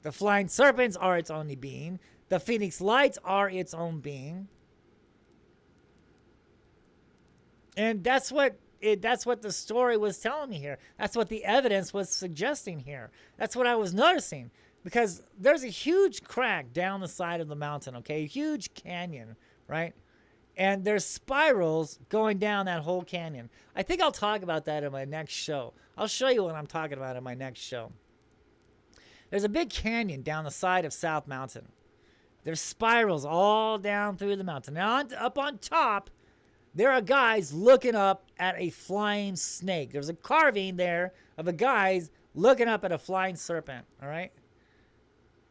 The flying serpents are its only being. The phoenix lights are its own being. And that's what the story was telling me here. That's what the evidence was suggesting here. That's what I was noticing. Because there's a huge crack down the side of the mountain, okay? A huge canyon, right? And there's spirals going down that whole canyon. I think I'll talk about that in my next show. I'll show you what I'm talking about in my next show. There's a big canyon down the side of South Mountain. There's spirals all down through the mountain. Now, up on top, there are guys looking up at a flying snake. There's a carving there of a guy's looking up at a flying serpent, all right?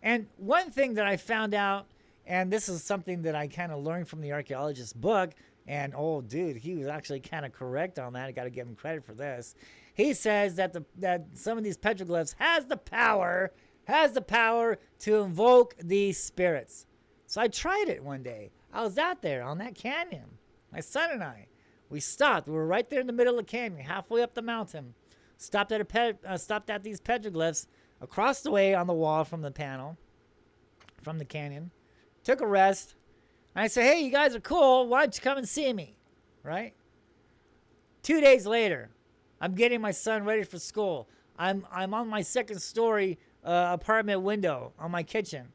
And one thing that I found out, and this is something that I kind of learned from the archaeologist's book, and oh, dude, he was actually kind of correct on that. I got to give him credit for this. He says that that some of these petroglyphs has the power to invoke these spirits. So I tried it one day. I was out there on that canyon. My son and I, we stopped. We were right there in the middle of the canyon, halfway up the mountain. Stopped at these petroglyphs across the way on the wall from the panel, from the canyon. Took a rest. And I said, hey, you guys are cool. Why don't you come and see me? Right? 2 days later, I'm getting my son ready for school. I'm on my second story apartment window on my kitchen.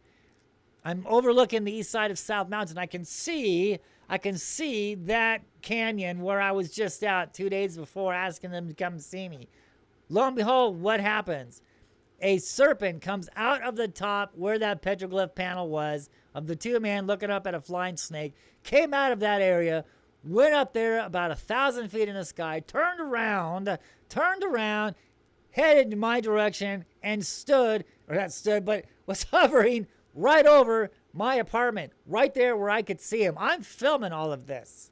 I'm overlooking the east side of South Mountain. I can see that canyon where I was just out 2 days before asking them to come see me. Lo and behold, what happens? A serpent comes out of the top where that petroglyph panel was of the two men looking up at a flying snake, came out of that area, went up there about 1,000 feet in the sky, turned around, headed in my direction, and was hovering right over my apartment, right there where I could see him. I'm filming all of this.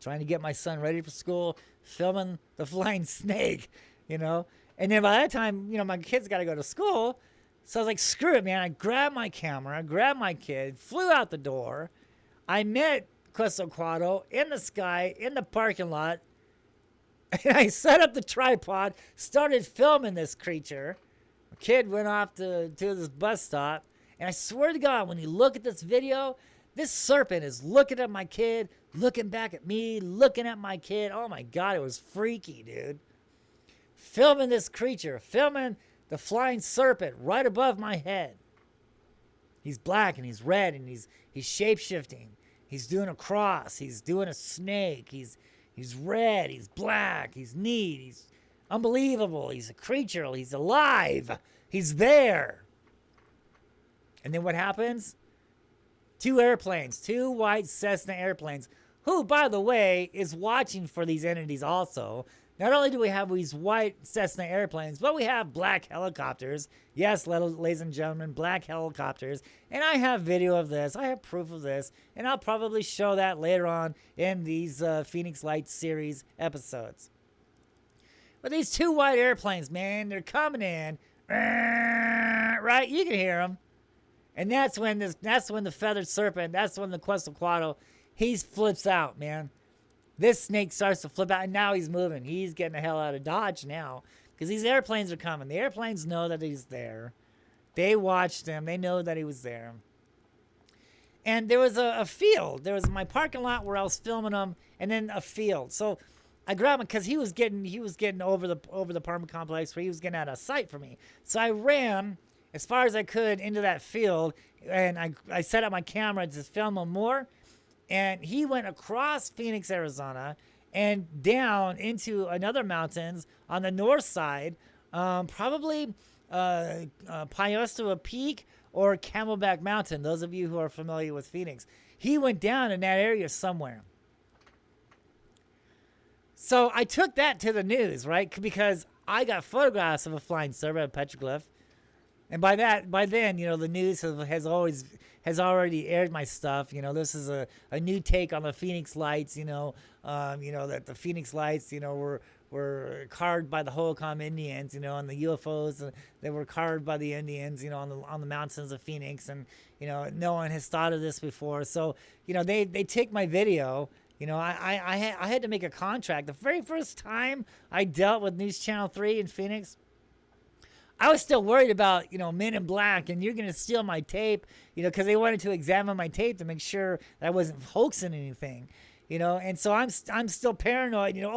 Trying to get my son ready for school, filming the flying snake, And then by that time, my kids got to go to school. So I was like, screw it, man. I grabbed my camera, grabbed my kid, flew out the door. I met Quetzalcoatl in the sky, in the parking lot. And I set up the tripod, started filming this creature, kid went off to this bus stop, and I swear to God, when you look at this video, this serpent is looking at my kid, looking back at me, looking at my kid. Oh my God, it was freaky, dude. Filming this creature, filming the flying serpent right above my head. He's black and he's red and he's shape-shifting. He's doing a cross. He's doing a snake. He's red. He's black. He's neat. He's unbelievable. He's a creature. He's alive. He's there. And then what happens? 2 airplanes, 2 white Cessna airplanes, who, by the way, is watching for these entities also. Not only do we have these white Cessna airplanes, but we have black helicopters. Yes, ladies and gentlemen, black helicopters. And I have video of this. I have proof of this. And I'll probably show that later on in these Phoenix Lights series episodes. But these 2 white airplanes, man, they're coming in. Right? You can hear them. And that's when the feathered serpent, that's when the Quetzalcoatl, he flips out, man. This snake starts to flip out, and now he's moving. He's getting the hell out of Dodge now because these airplanes are coming. The airplanes know that he's there. They watched him. They know that he was there. And there was a field. There was my parking lot where I was filming him, and then a field. So I grabbed him because he was getting over the apartment complex where he was getting out of sight for me. So I ran as far as I could into that field, and I set up my camera to film him more. And he went across Phoenix, Arizona, and down into another mountains on the north side, probably Piostoa Peak or Camelback Mountain, those of you who are familiar with Phoenix. He went down in that area somewhere. So I took that to the news, right? Because I got photographs of a flying serpent, a petroglyph. And by then, you know, the news has already aired my stuff. You know, this is a new take on the Phoenix Lights. You know, that the Phoenix Lights, you know, were carved by the Hohokam Indians. You know, and the UFOs they were carved by the Indians. You know, on the mountains of Phoenix, and you know, no one has thought of this before. So, you know, they take my video. You know, I had to make a contract. The very first time I dealt with News Channel 3 in Phoenix, I was still worried about, you know, Men in Black, and you're going to steal my tape, you know, because they wanted to examine my tape to make sure that I wasn't hoaxing anything, you know, and so I'm still paranoid, you know,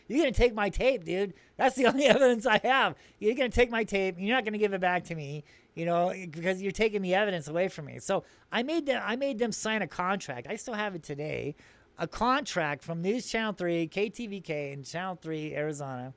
you're going to take my tape, dude. That's the only evidence I have. You're going to take my tape, and you're not going to give it back to me, you know, because you're taking the evidence away from me. So I made them sign a contract. I still have it today, a contract from News Channel 3, KTVK, and Channel 3, Arizona,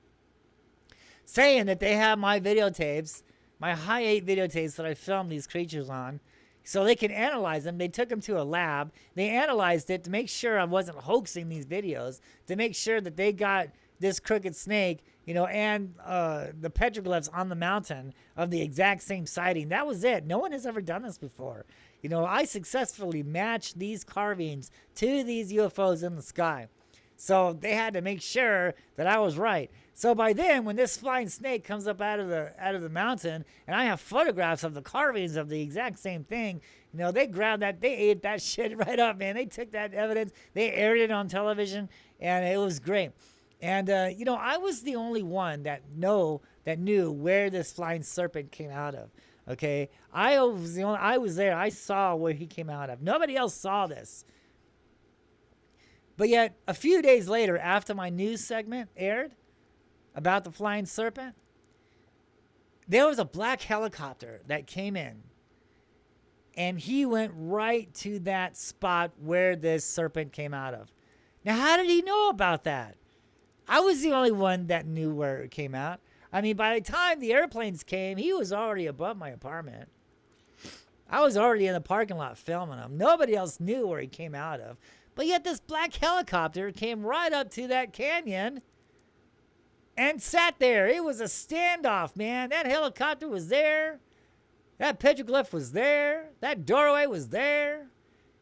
saying that they have my videotapes, my high 8 videotapes that I filmed these creatures on, so they can analyze them. They took them to a lab. They analyzed it to make sure I wasn't hoaxing these videos, to make sure that they got this crooked snake, you know, and the petroglyphs on the mountain of the exact same sighting. That was it. No one has ever done this before. You know, I successfully matched these carvings to these UFOs in the sky. So they had to make sure that I was right. So by then, when this flying snake comes up out of the mountain, and I have photographs of the carvings of the exact same thing, you know, they grabbed that, they ate that shit right up, man. They took that evidence, they aired it on television, and it was great. And you know, I was the only one that knew where this flying serpent came out of. Okay, I was there. I saw where he came out of. Nobody else saw this. But yet, a few days later, after my news segment aired about the flying serpent, there was a black helicopter that came in. And he went right to that spot where this serpent came out of. Now, how did he know about that? I was the only one that knew where it came out. I mean, by the time the airplanes came, he was already above my apartment. I was already in the parking lot filming him. Nobody else knew where he came out of. But yet this black helicopter came right up to that canyon and sat there. It was a standoff, man. That helicopter was there. That petroglyph was there. That doorway was there.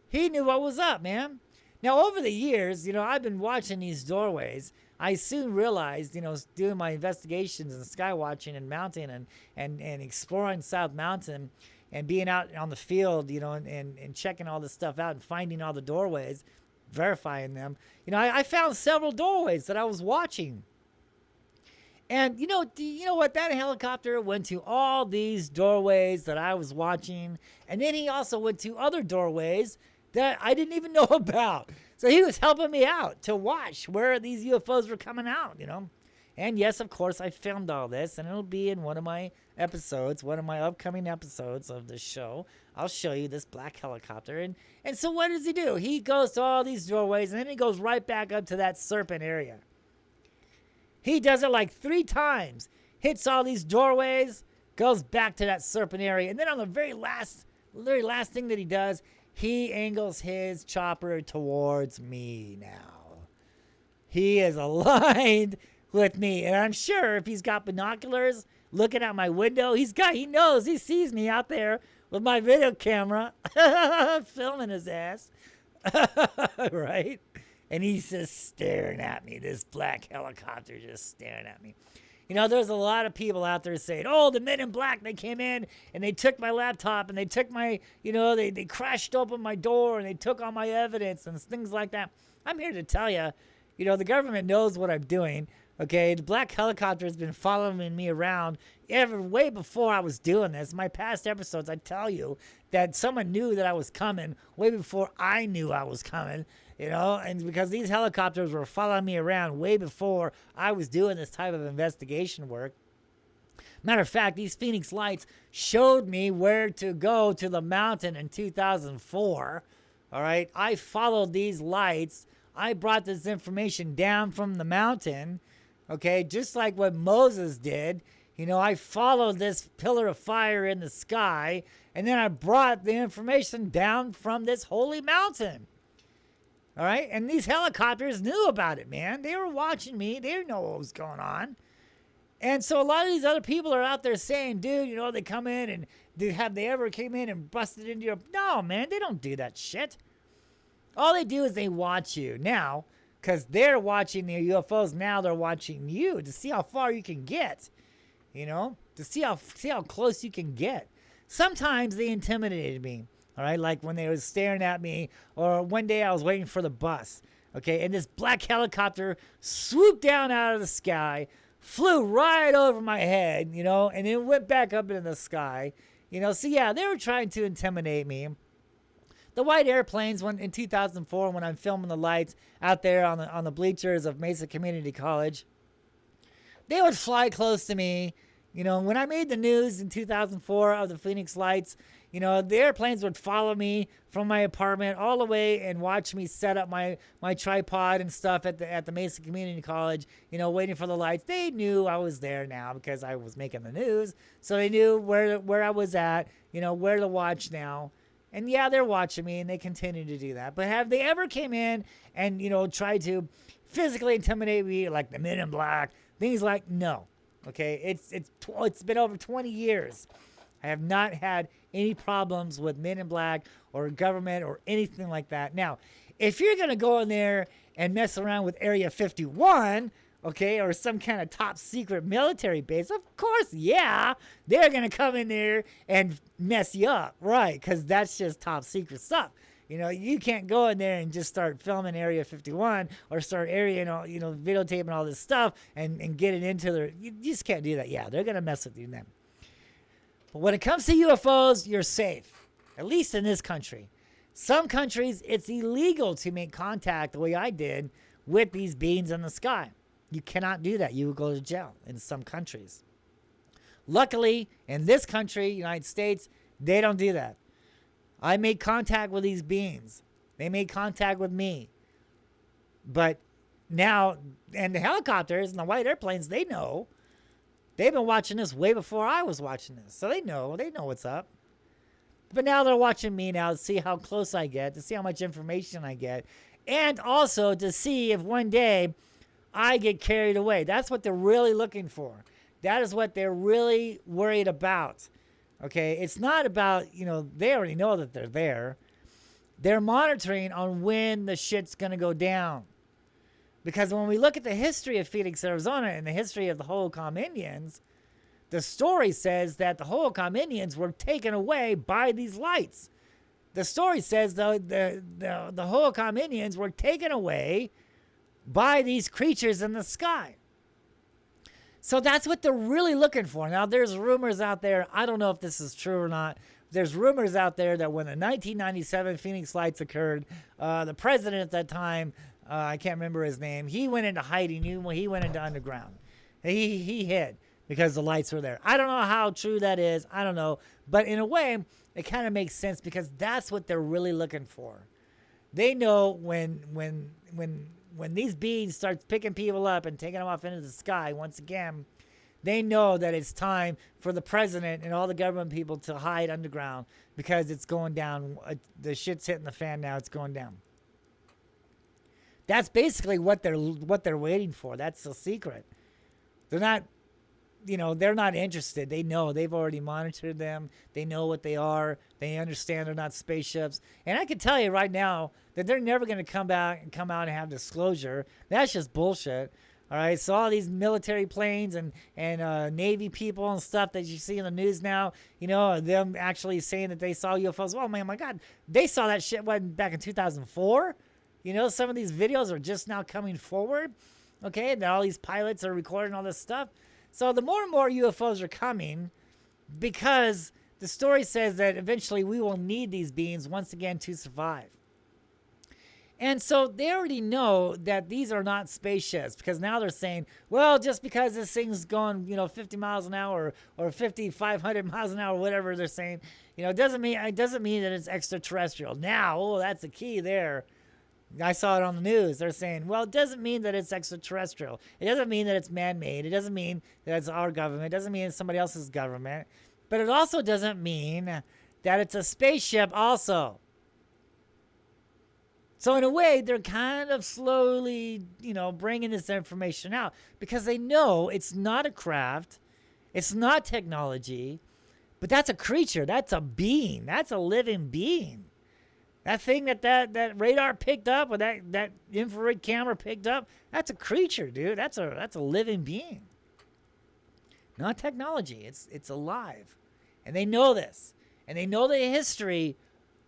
He knew what was up, man. Now, over the years, you know, I've been watching these doorways. I soon realized, you know, doing my investigations and sky watching and mountain and exploring South Mountain and being out on the field, you know, and checking all this stuff out and finding all the doorways, verifying them. You know, I found several doorways that I was watching. And you know what? That helicopter went to all these doorways that I was watching, and then he also went to other doorways that I didn't even know about. So he was helping me out to watch where these UFOs were coming out. And yes, of course, I filmed all this, and it'll be in one of my episodes, one of my upcoming episodes of this show. I'll show you this black helicopter. And so what does he do? He goes to all these doorways, and then he goes right back up to that serpent area. He does it like 3 times, hits all these doorways, goes back to that serpent area, and then on the very last thing that he does, he angles his chopper towards me now. He is aligned with me, and I'm sure if he's got binoculars looking out my window, he sees me out there with my video camera filming his ass. Right? And he's just staring at me, this black helicopter just staring at me. There's a lot of people out there saying, oh, the men in black, they came in and they took my laptop and they took my, they crashed open my door and they took all my evidence and things like that. I'm here to tell you, the government knows what I'm doing. Okay, the black helicopter has been following me around way before I was doing this. My past episodes, I tell you that someone knew that I was coming way before I knew I was coming, and because these helicopters were following me around way before I was doing this type of investigation work. Matter of fact, these Phoenix lights showed me where to go to the mountain in 2004. All right, I followed these lights. I brought this information down from the mountain. Okay, just like what Moses did. I followed this pillar of fire in the sky, and then I brought the information down from this holy mountain. All right, and these helicopters knew about it, man. They were watching me. They didn't know what was going on. And so a lot of these other people are out there saying, dude, they come in and have they ever came in and busted into your... No, man, they don't do that shit. All they do is they watch you. Now, because they're watching the UFOs, now they're watching you to see how far you can get, to see how close you can get. Sometimes they intimidated me, all right, like when they were staring at me, or one day I was waiting for the bus, okay, and this black helicopter swooped down out of the sky, flew right over my head, and then went back up into the sky, so yeah, they were trying to intimidate me. The white airplanes, in 2004, when I'm filming the lights out there on the bleachers of Mesa Community College, they would fly close to me. When I made the news in 2004 of the Phoenix lights, the airplanes would follow me from my apartment all the way and watch me set up my tripod and stuff at the Mesa Community College, waiting for the lights. They knew I was there now because I was making the news, so they knew where I was at, where to watch now. And yeah, they're watching me, and they continue to do that. But have they ever came in and, tried to physically intimidate me, like the men in black? Things like, no. Okay, it's been over 20 years. I have not had any problems with men in black or government or anything like that. Now, if you're going to go in there and mess around with Area 51, okay, or some kind of top secret military base, of course, yeah, they're going to come in there and mess you up, right? Because that's just top secret stuff. You can't go in there and just start filming Area 51 or start videotaping all this stuff and get it into their, you just can't do that. Yeah, they're going to mess with you then. But when it comes to UFOs, you're safe, at least in this country. Some countries, it's illegal to make contact the way I did with these beings in the sky. You cannot do that. You will go to jail in some countries. Luckily, in this country, United States, they don't do that. I made contact with these beings. They made contact with me. But now, and the helicopters and the white airplanes, they know. They've been watching this way before I was watching this. So they know what's up. But now they're watching me now to see how close I get, to see how much information I get, and also to see if one day I get carried away. That's what they're really looking for. That is what they're really worried about. Okay, it's not about, they already know that they're there. They're monitoring on when the shit's going to go down. Because when we look at the history of Phoenix, Arizona, and the history of the Hohokam Indians, the story says that the Hohokam Indians were taken away by these lights. The story says the Hohokam Indians were taken away by these creatures in the sky. So that's what they're really looking for. Now, there's rumors out there. I don't know if this is true or not. There's rumors out there that when the 1997 Phoenix Lights occurred, the president at that time, I can't remember his name, he went into hiding. He went into underground. He hid because the lights were there. I don't know how true that is. I don't know. But in a way, it kind of makes sense because that's what they're really looking for. They know when these beings start picking people up and taking them off into the sky, once again, they know that it's time for the president and all the government people to hide underground because it's going down. The shit's hitting the fan now. It's going down. That's basically what they're waiting for. That's the secret. They're not, they're not interested. They know. They've already monitored them. They know what they are. They understand they're not spaceships. And I can tell you right now that they're never going to come out and have disclosure. That's just bullshit. All right, so all these military planes and Navy people and stuff that you see in the news now, them actually saying that they saw UFOs. Oh, man, my God, they saw that shit back in 2004. Some of these videos are just now coming forward, okay? And all these pilots are recording all this stuff. So the more and more UFOs are coming because the story says that eventually we will need these beings once again to survive. And so they already know that these are not spaceships because now they're saying, well, just because this thing's going, 50 miles an hour or 500 miles an hour, whatever they're saying, it doesn't mean that it's extraterrestrial. Now, that's the key there. I saw it on the news. They're saying, well, it doesn't mean that it's extraterrestrial. It doesn't mean that it's man-made. It doesn't mean that it's our government. It doesn't mean it's somebody else's government. But it also doesn't mean that it's a spaceship also. So in a way, they're kind of slowly, bringing this information out because they know it's not a craft, it's not technology, but that's a creature, that's a being, that's a living being. That thing that radar picked up or that infrared camera picked up, that's a creature, dude. That's a living being. Not technology. It's alive. And they know this. And they know the history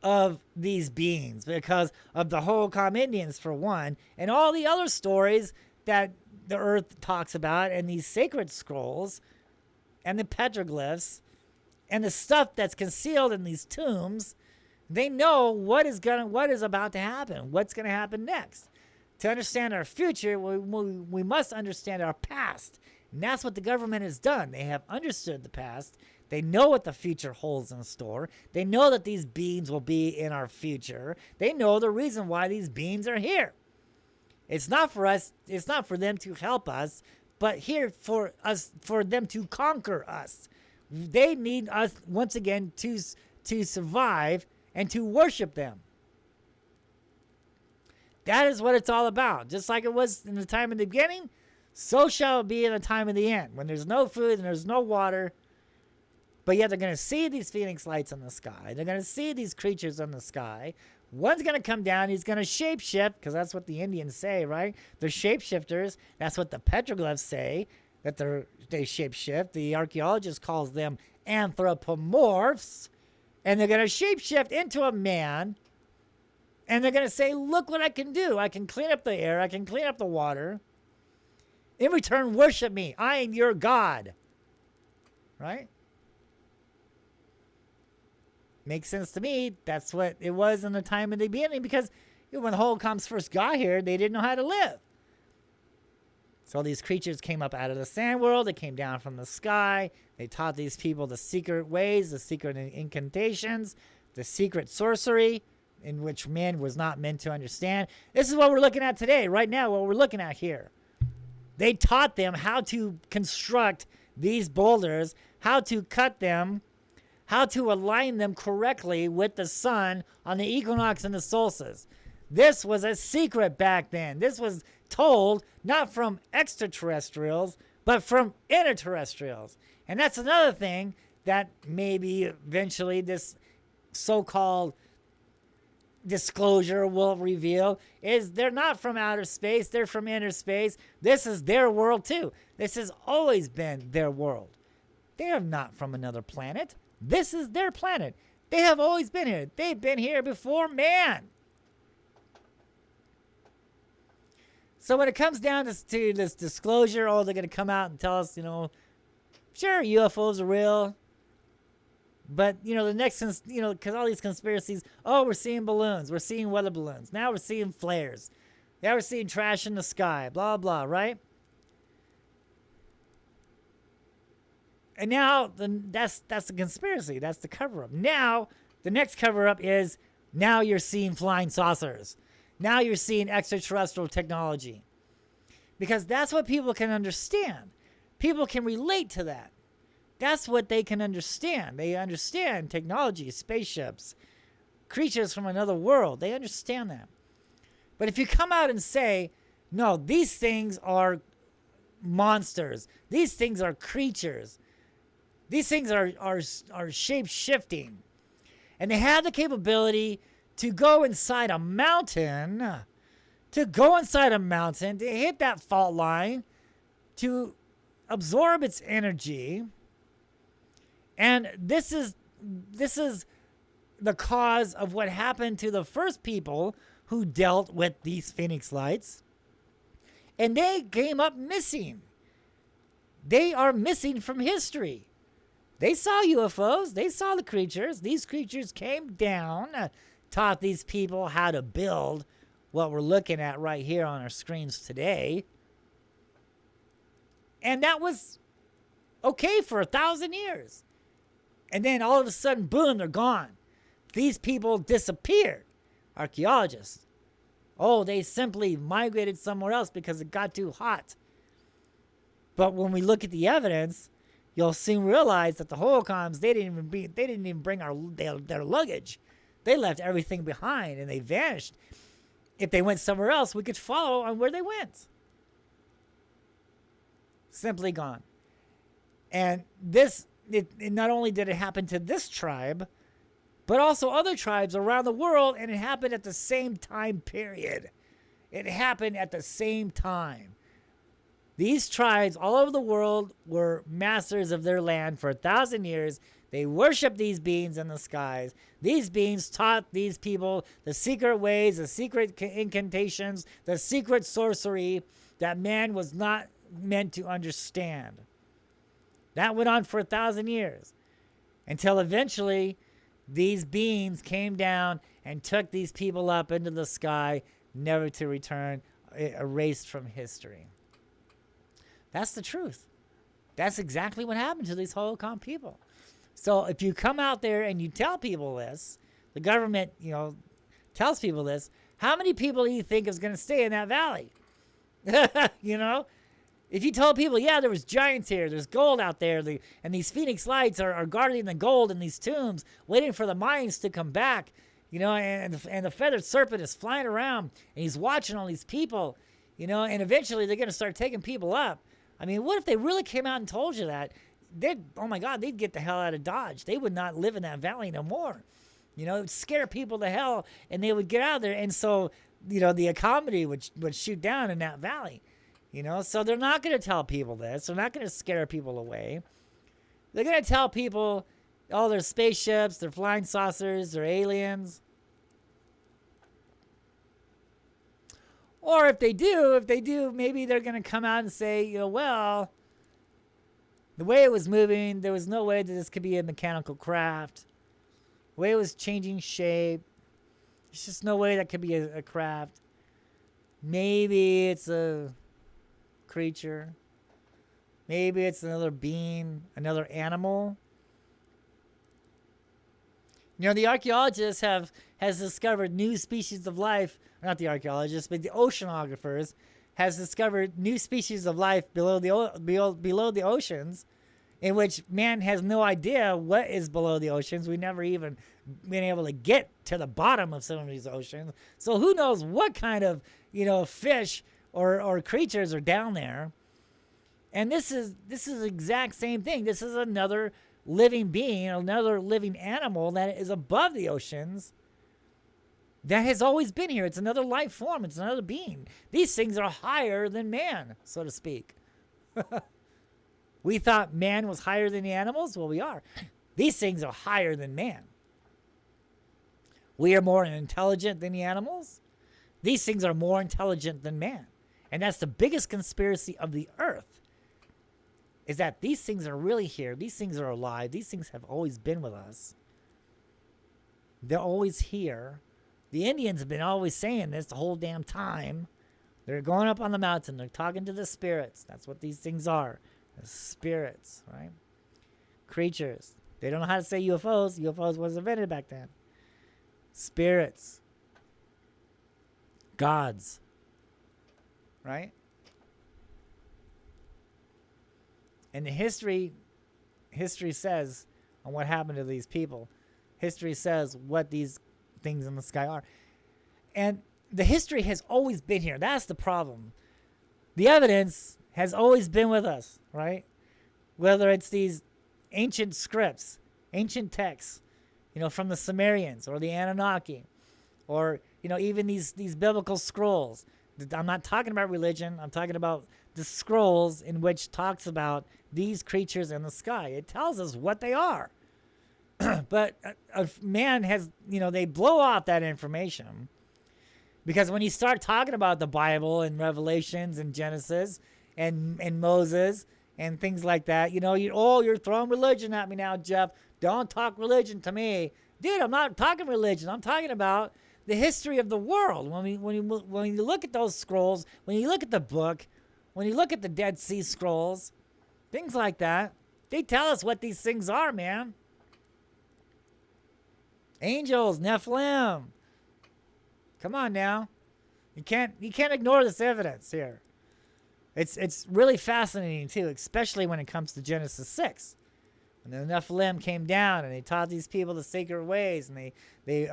of these beings because of the Hohokam Indians, for one, and all the other stories that the Earth talks about, and these sacred scrolls, and the petroglyphs, and the stuff that's concealed in these tombs. They know what is about to happen, what's going to happen next. To understand our future, we must understand our past, and that's what the government has done. They have understood the past. They know what the future holds in store. They know that these beings will be in our future. They know the reason why these beings are here. It's not for us. It's not for them to help us, but here for them to conquer us. They need us once again to survive and to worship them. That is what it's all about. Just like it was in the time of the beginning, so shall it be in the time of the end. When there's no food and there's no water, but yet they're going to see these Phoenix lights in the sky. They're going to see these creatures in the sky. One's going to come down. He's going to shapeshift, because that's what the Indians say, right? They're shapeshifters. That's what the petroglyphs say, that they shapeshift. The archaeologist calls them anthropomorphs. And they're going to shapeshift into a man. And they're going to say, look what I can do. I can clean up the air. I can clean up the water. In return, worship me. I am your God. Right? Makes sense to me. That's what it was in the time of the beginning, because when the Hohokam's first got here, they didn't know how to live. So these creatures came up out of the sand world. They came down from the sky. They taught these people the secret ways, the secret incantations, the secret sorcery, in which man was not meant to understand. This is what we're looking at today, right now, what we're looking at here. They taught them how to construct these boulders, how to cut them, how to align them correctly with the sun on the equinox and the solstice. This was a secret back then. This was told not from extraterrestrials, but from interterrestrials. And that's another thing that maybe eventually this so-called disclosure will reveal, is they're not from outer space, they're from inner space. This is their world too. This has always been their world. They are not from another planet. This is their planet. They have always been here. They've been here before man. So when it comes down to this disclosure, oh, they're going to come out and tell us, sure, UFOs are real. But, the next, because all these conspiracies, oh, we're seeing balloons. We're seeing weather balloons. Now we're seeing flares. Now we're seeing trash in the sky, blah, blah, right? And now that's the conspiracy. That's the cover-up. Now, the next cover-up is now you're seeing flying saucers. Now you're seeing extraterrestrial technology. Because that's what people can understand. People can relate to that. That's what they can understand. They understand technology, spaceships, creatures from another world. They understand that. But if you come out and say, no, these things are monsters. These things are creatures. These things are shape-shifting. And they have the capability to go inside a mountain, to hit that fault line, to absorb its energy. And this is the cause of what happened to the first people who dealt with these Phoenix lights. And they came up missing. They are missing from history. They saw UFOs. They saw the creatures. These creatures came down, taught these people how to build what we're looking at right here on our screens today. And that was okay for 1,000 years. And then all of a sudden, boom, they're gone. These people disappeared. Archaeologists. Oh, they simply migrated somewhere else because it got too hot. But when we look at the evidence, you'll soon realize that the holocoms, they didn't even bring their luggage. They left everything behind and they vanished. If they went somewhere else, we could follow on where they went. Simply gone. And this, not only did it happen to this tribe, but also other tribes around the world, and it happened at the same time period. It happened at the same time. These tribes all over the world were masters of their land for 1,000 years. They worshiped these beings in the skies. These beings taught these people the secret ways, the secret incantations, the secret sorcery that man was not meant to understand. That went on for 1,000 years until eventually these beings came down and took these people up into the sky, never to return, erased from history. That's the truth. That's exactly what happened to these holocron people. So if you come out there and you tell people this, the government, tells people this, how many people do you think is going to stay in that valley? If you told people, yeah, there was giants here, there's gold out there, and these Phoenix lights are guarding the gold in these tombs, waiting for the Mayans to come back, and the feathered serpent is flying around, and he's watching all these people, and eventually they're going to start taking people up. I mean, what if they really came out and told you that? They'd get the hell out of Dodge. They would not live in that valley no more. It would scare people to hell, and they would get out of there. And so, the economy would shoot down in that valley. So they're not going to tell people this. They're not going to scare people away. They're going to tell people, oh, they're spaceships, they're flying saucers, they're aliens. Or if they do, maybe they're going to come out and say, well, the way it was moving, there was no way that this could be a mechanical craft. The way it was changing shape, there's just no way that could be a craft. Maybe it's a creature. Maybe it's another being, another animal. The archaeologists has discovered new species of life. Not the archaeologists, but the oceanographers has discovered new species of life below the oceans, in which man has no idea what is below the oceans. We never even been able to get to the bottom of some of these oceans. So who knows what kind of fish or creatures are down there. And this is the exact same thing. This is another living being, another living animal that is above the oceans, that has always been here. It's another life form. It's another being. These things are higher than man, so to speak. We thought man was higher than the animals. Well, we are. These things are higher than man. We are more intelligent than the animals. These things are more intelligent than man. And that's the biggest conspiracy of the earth, is that these things are really here. These things are alive. These things have always been with us. They're always here. The Indians have been always saying this the whole damn time. They're going up on the mountain. They're talking to the spirits. That's what these things are. The spirits, right? Creatures. They don't know how to say UFOs. UFOs was invented back then. Spirits. Gods. Right? And the history says on what happened to these people. History says what these things in the sky are. And the history has always been here. That's the problem. The evidence has always been with us, right? Whether it's these ancient scripts, ancient texts, from the Sumerians or the Anunnaki, or, even these biblical scrolls. I'm not talking about religion. I'm talking about the scrolls in which talks about these creatures in the sky. It tells us what they are. But man has, they blow off that information, because when you start talking about the Bible and Revelations and Genesis and Moses and things like that, you're throwing religion at me now, Jeff. Don't talk religion to me. Dude, I'm not talking religion. I'm talking about the history of the world. When you look at those scrolls, when you look at the book, when you look at the Dead Sea Scrolls, things like that, they tell us what these things are, man. Angels, Nephilim. Come on now. You can't ignore this evidence here. It's really fascinating too, especially when it comes to Genesis 6. When the Nephilim came down and they taught these people the sacred ways, and they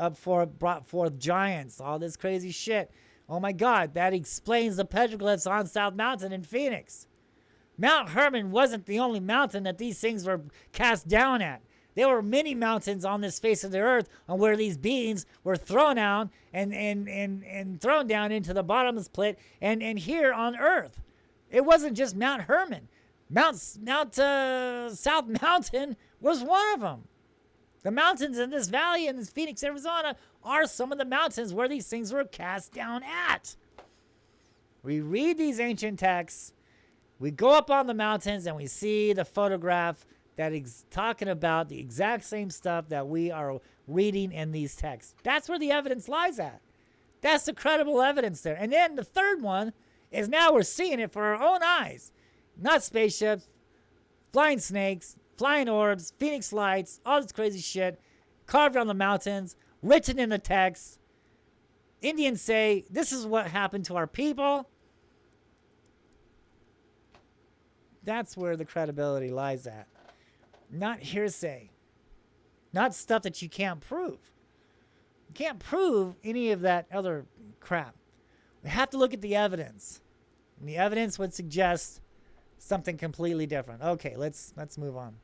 brought forth giants, all this crazy shit. Oh my God, that explains the petroglyphs on South Mountain in Phoenix. Mount Hermon wasn't the only mountain that these things were cast down at. There were many mountains on this face of the earth on where these beings were thrown down and thrown down into the bottomless pit and here on earth. It wasn't just Mount Hermon. South Mountain was one of them. The mountains in this valley in this Phoenix, Arizona, are some of the mountains where these things were cast down at. We read these ancient texts. We go up on the mountains and we see the photograph that is talking about the exact same stuff that we are reading in these texts. That's where the evidence lies at. That's the credible evidence there. And then the third one is now we're seeing it for our own eyes. Not spaceships, flying snakes, flying orbs, phoenix lights, all this crazy shit, carved on the mountains, written in the text. Indians say, this is what happened to our people. That's where the credibility lies at. Not hearsay. Not stuff that you can't prove. You can't prove any of that other crap. We have to look at the evidence. And the evidence would suggest something completely different. Okay, let's move on.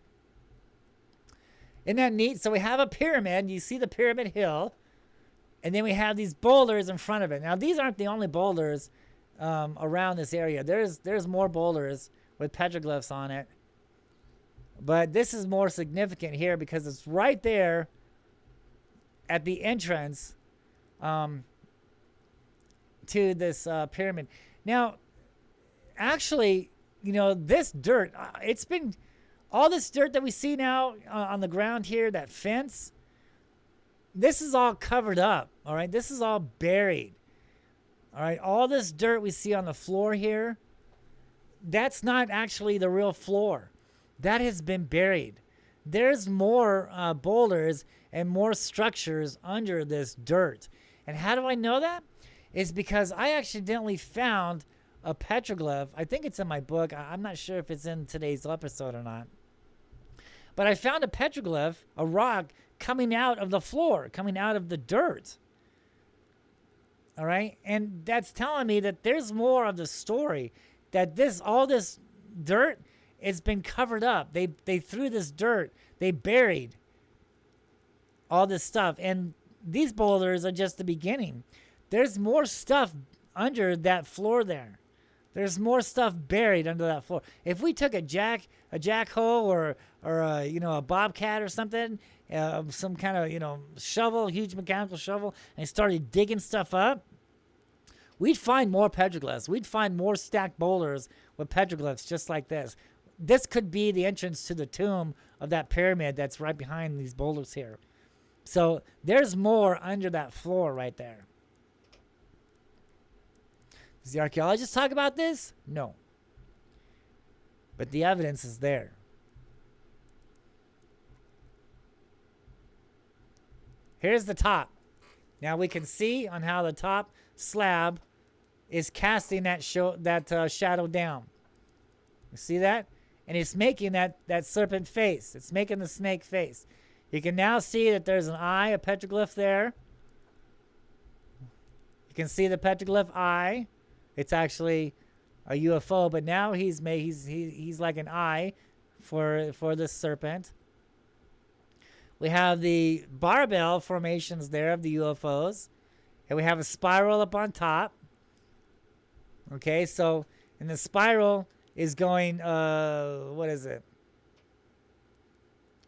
Isn't that neat? So we have a pyramid. You see the pyramid hill. And then we have these boulders in front of it. Now, these aren't the only boulders around this area. There's more boulders with petroglyphs on it. But this is more significant here because it's right there at the entrance to this pyramid. Now, actually, this dirt, it's been, all this dirt that we see now on the ground here, that fence, this is all covered up, all right? This is all buried, all right? All this dirt we see on the floor here, that's not actually the real floor. That has been buried. There's more boulders and more structures under this dirt. And how do I know that? It's because I accidentally found a petroglyph. I think it's in my book. I'm not sure if it's in today's episode or not. But I found a petroglyph, a rock, coming out of the floor, coming out of the dirt. All right? And that's telling me that there's more of the story, that all this dirt, it's been covered up. They threw this dirt. They buried all this stuff. And these boulders are just the beginning. There's more stuff under that floor there. There's more stuff buried under that floor. If we took a jackhoe or a bobcat or something, some kind of shovel, huge mechanical shovel, and started digging stuff up, we'd find more petroglyphs. We'd find more stacked boulders with petroglyphs just like this. This could be the entrance to the tomb of that pyramid that's right behind these boulders here. So there's more under that floor right there. Does the archaeologist talk about this? No. But the evidence is there. Here's the top. Now we can see on how the top slab is casting that shadow down. You see that? And it's making that serpent face. It's making the snake face. You can now see that there's an eye, a petroglyph there. You can see the petroglyph eye. It's actually a UFO, but now he's like an eye for the serpent. We have the barbell formations there of the UFOs, and we have a spiral up on top. Okay, so and the spiral is going what is it?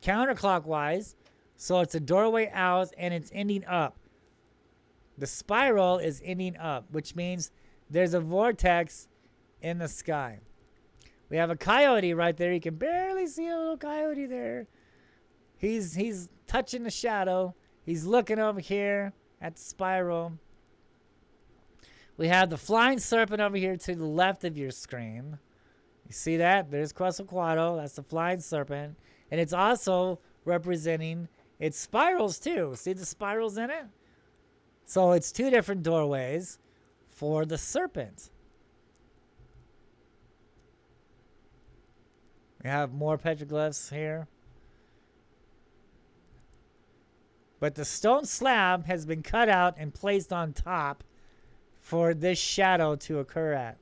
Counterclockwise, so it's a doorway out and it's ending up. The spiral is ending up, which means there's a vortex in the sky. We have a coyote right there. You can barely see a little coyote there. He's touching the shadow. He's looking over here at the spiral. We have the flying serpent over here to the left of your screen. You see that? There's Quetzalcoatl. That's the flying serpent. And it's also representing its spirals too. See the spirals in it? So it's two different doorways for the serpent. We have more petroglyphs here. But the stone slab has been cut out and placed on top for this shadow to occur at.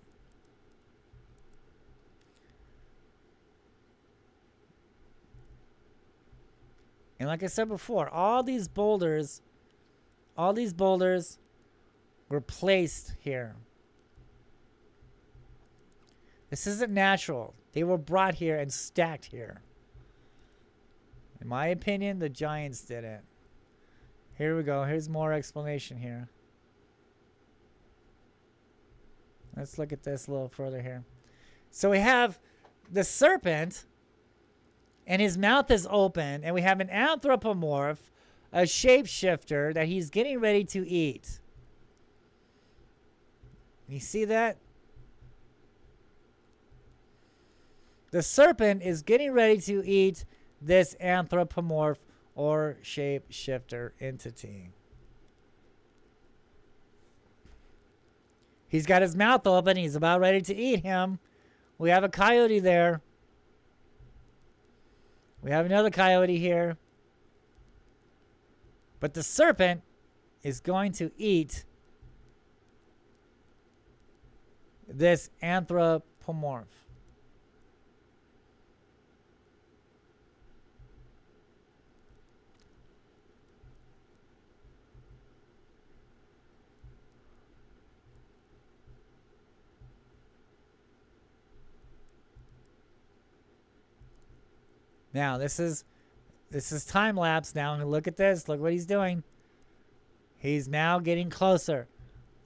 And like I said before, all these boulders were placed here. This isn't natural. They were brought here and stacked here. In my opinion, the giants did it. Here we go. Here's more explanation here. Let's look at this a little further here. So we have the serpent, and his mouth is open, and we have an anthropomorph, a shapeshifter that he's getting ready to eat. You see that? The serpent is getting ready to eat this anthropomorph or shapeshifter entity. He's got his mouth open. He's about ready to eat him. We have a coyote there. We have another coyote here. But the serpent is going to eat this anthropomorph. Now, this is time lapse now. Look at this. Look what he's doing. He's now getting closer.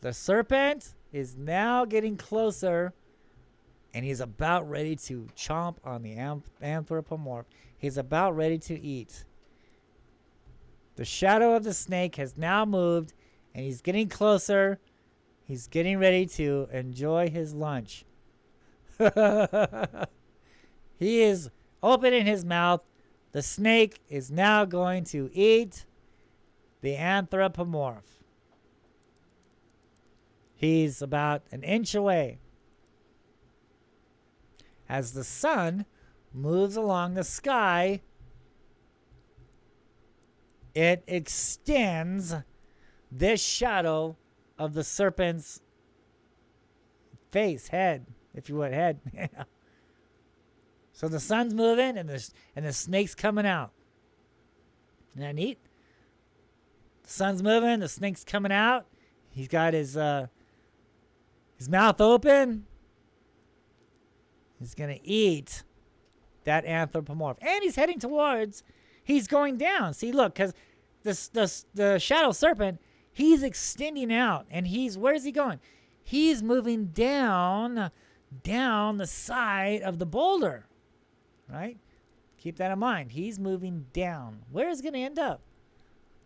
The serpent is now getting closer, and he's about ready to chomp on the anthropomorph. He's about ready to eat. The shadow of the snake has now moved, and he's getting closer. He's getting ready to enjoy his lunch. He is opening his mouth. The snake is now going to eat the anthropomorph. He's about an inch away. As the sun moves along the sky, it extends this shadow of the serpent's face, head, if you would, head. So the sun's moving and the snake's coming out. Isn't that neat? The sun's moving, the snake's coming out. He's got his mouth open. He's going to eat that anthropomorph. And he's heading towards, he's going down. See, look, because the shadow serpent, he's extending out. And where's he going? he's moving down the side of the boulder, right? Keep that in mind. He's moving down. Where is he going to end up?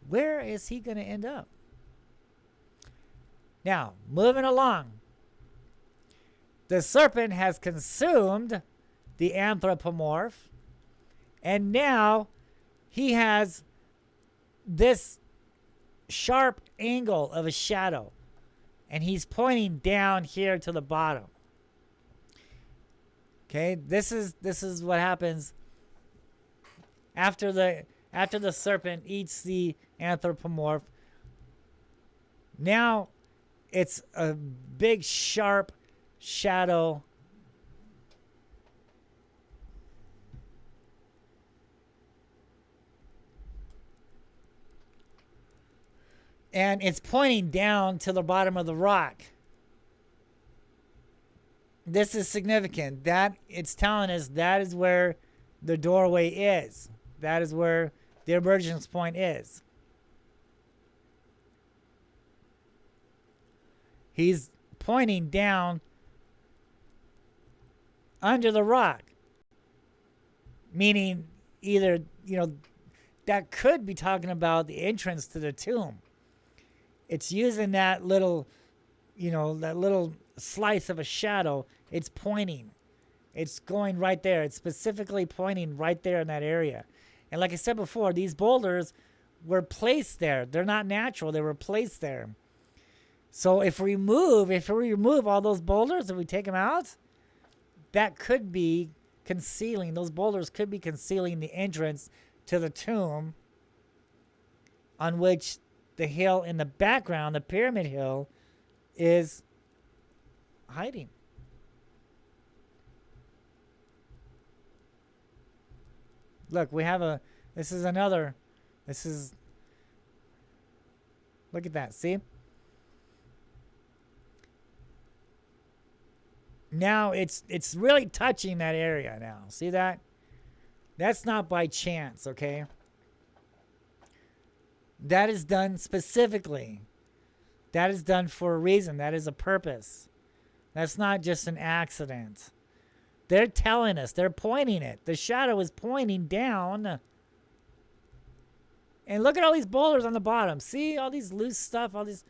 Where is he going to end up? Now, moving along. The serpent has consumed the anthropomorph, and now he has this sharp angle of a shadow, and he's pointing down here to the bottom. Okay, this is what happens after the serpent eats the anthropomorph. Now it's a big sharp shadow. And it's pointing down to the bottom of the rock. This is significant. That it's telling us that is where the doorway is. That is where the emergence point is. He's pointing down under the rock. Meaning either, that could be talking about the entrance to the tomb. It's using that little, that little slice of a shadow. It's pointing. It's going right there. It's specifically pointing right there in that area. And like I said before, these boulders were placed there. They're not natural. They were placed there. So if we remove all those boulders, if we take them out, that could be concealing. Those boulders could be concealing the entrance to the tomb, on which the hill in the background, the pyramid hill, is hiding. Look, we have look at that, see? Now it's really touching that area now. See that? That's not by chance, okay? That is done specifically. That is done for a reason. That is a purpose. That's not just an accident. They're telling us. They're pointing it. The shadow is pointing down. And look at all these boulders on the bottom. See all these loose stuff, all these,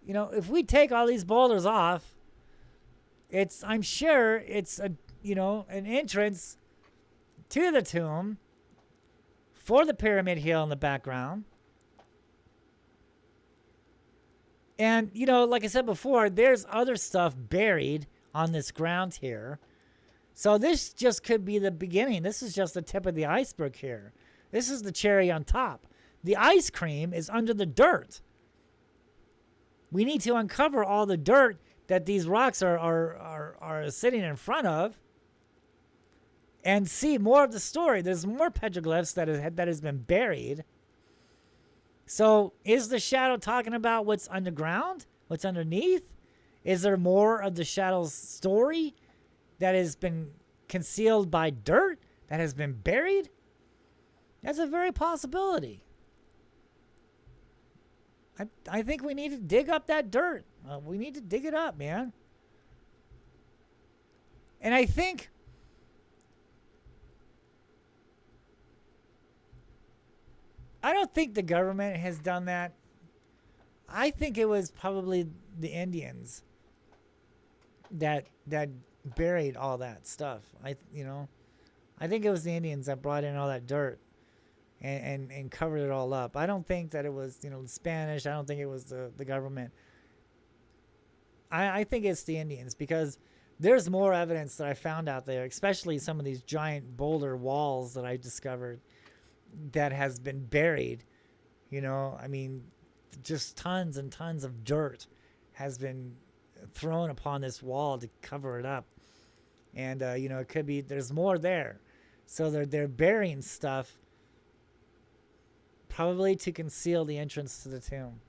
if we take all these boulders off, I'm sure it's an entrance to the tomb for the pyramid hill in the background. And, like I said before, there's other stuff buried on this ground here. So this just could be the beginning. This is just the tip of the iceberg here. This is the cherry on top. The ice cream is under the dirt. We need to uncover all the dirt that these rocks are sitting in front of and see more of the story. There's more petroglyphs that has been buried. So is the shadow talking about what's underground? What's underneath? Is there more of the shadow's story that has been concealed by dirt, that has been buried? That's a very possibility. I think we need to dig up that dirt. We need to dig it up, man. And I don't think the government has done that. I think it was probably the Indians that buried all that stuff. I think it was the Indians that brought in all that dirt and covered it all up. I don't think that it was, the Spanish. I don't think it was the government. I think it's the Indians, because there's more evidence that I found out there, especially some of these giant boulder walls that I discovered that has been buried. Just tons and tons of dirt has been thrown upon this wall to cover it up. And, it could be, there's more there. So they're burying stuff probably to conceal the entrance to the tomb.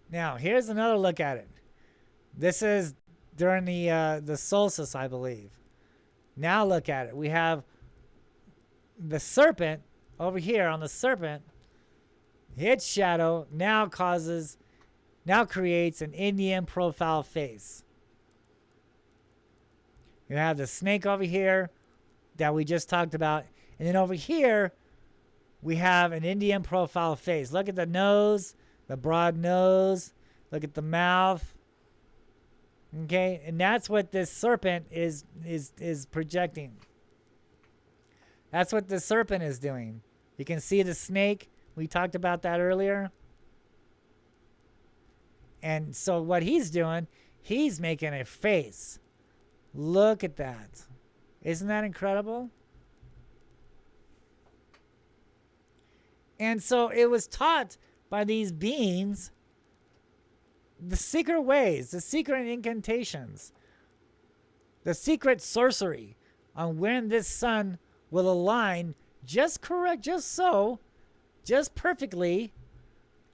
Now, here's another look at it. This is during the solstice, I believe. Now look at it. We have the serpent over here on the serpent, its shadow now creates an Indian profile face. You have the snake over here that we just talked about. And then over here, we have an Indian profile face. Look at the nose, the broad nose. Look at the mouth. Okay, and that's what this serpent is projecting. That's what the serpent is doing. You can see the snake. We talked about that earlier. And so what he's doing, he's making a face. Look at that. Isn't that incredible? And so it was taught by these beings the secret ways, the secret incantations, the secret sorcery on when this sun will align just correct, just perfectly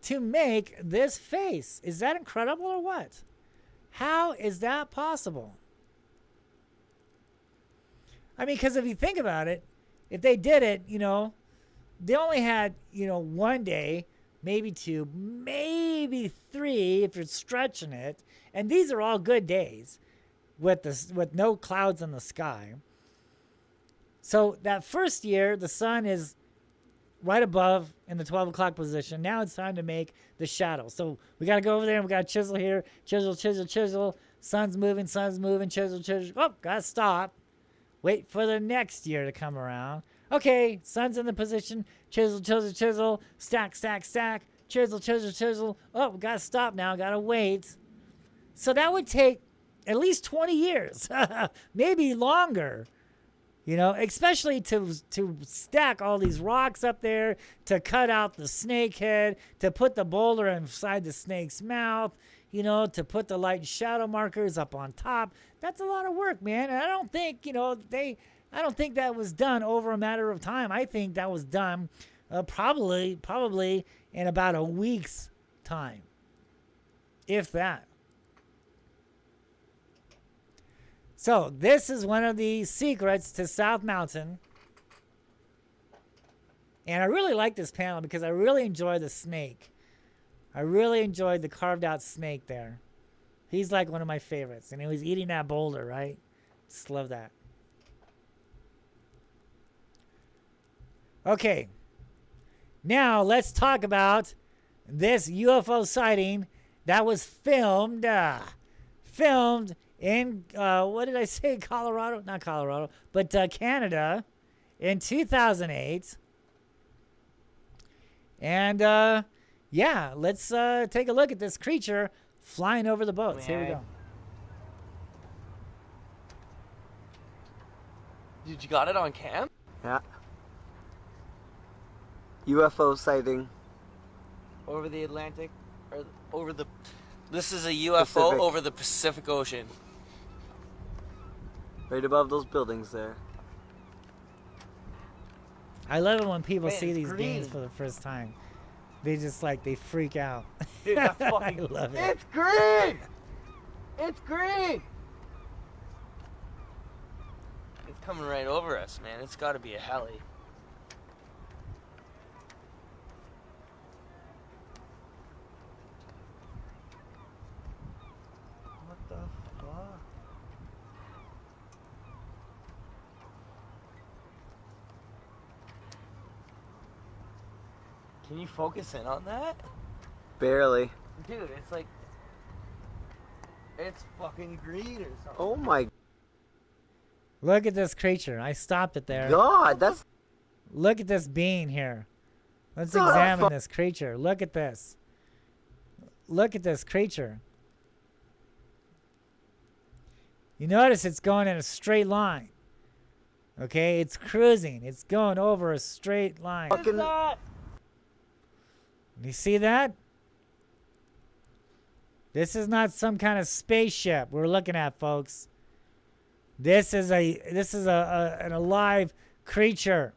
to make this face. Is that incredible or what? How is that possible? I mean, because if you think about it, if they did it, they only had, one day, maybe two, maybe three, if you're stretching it. And these are all good days with no clouds in the sky. So that first year, the sun is right above in the 12 o'clock position. Now it's time to make the shadow. So we got to go over there and we got to chisel here. Chisel, chisel, chisel. Sun's moving, chisel, chisel. Oh, got to stop. Wait for the next year to come around. Okay, sun's in the position. Chisel, chisel, chisel. Stack, stack, stack. Chisel, chisel, chisel. Oh, we got to stop now. Got to wait. So that would take at least 20 years. Maybe longer. Especially to stack all these rocks up there, to cut out the snake head, to put the boulder inside the snake's mouth, to put the light and shadow markers up on top. That's a lot of work, man. And I don't think, I don't think that was done over a matter of time. I think that was done probably in about a week's time, if that. So this is one of the secrets to South Mountain. And I really like this panel because I really enjoy the snake. I really enjoyed the carved out snake there. He's like one of my favorites. And he was eating that boulder, right? Just love that. Okay. Now let's talk about this UFO sighting that was filmed. In, what did I say? Colorado? Not Colorado, but Canada in 2008. And, yeah, let's take a look at this creature flying over the boats. Here we go. Dude, you got it on cam? Yeah. UFO sighting. Over the Atlantic? Or over the... This is a UFO Pacific. Over the Pacific Ocean. Right above those buildings there. I love it when people Man, see it's these green. beings for the first time. They just they freak out. Dude, that's I fucking... love it. It's green! It's green! It's coming right over us, man. It's gotta be a heli. What the fuck? Can you focus in on that? Barely. Dude, it's like... It's fucking green or something. Oh my Look at this creature. I stopped it there. god, that's... Look at this being here. Let's Oh, examine this creature. Look at this. Look at this creature. You notice it's going in a straight line. Okay, it's cruising. It's going over a straight line. What is that? You see that? This is not some kind of spaceship we're looking at, folks. This is an alive creature.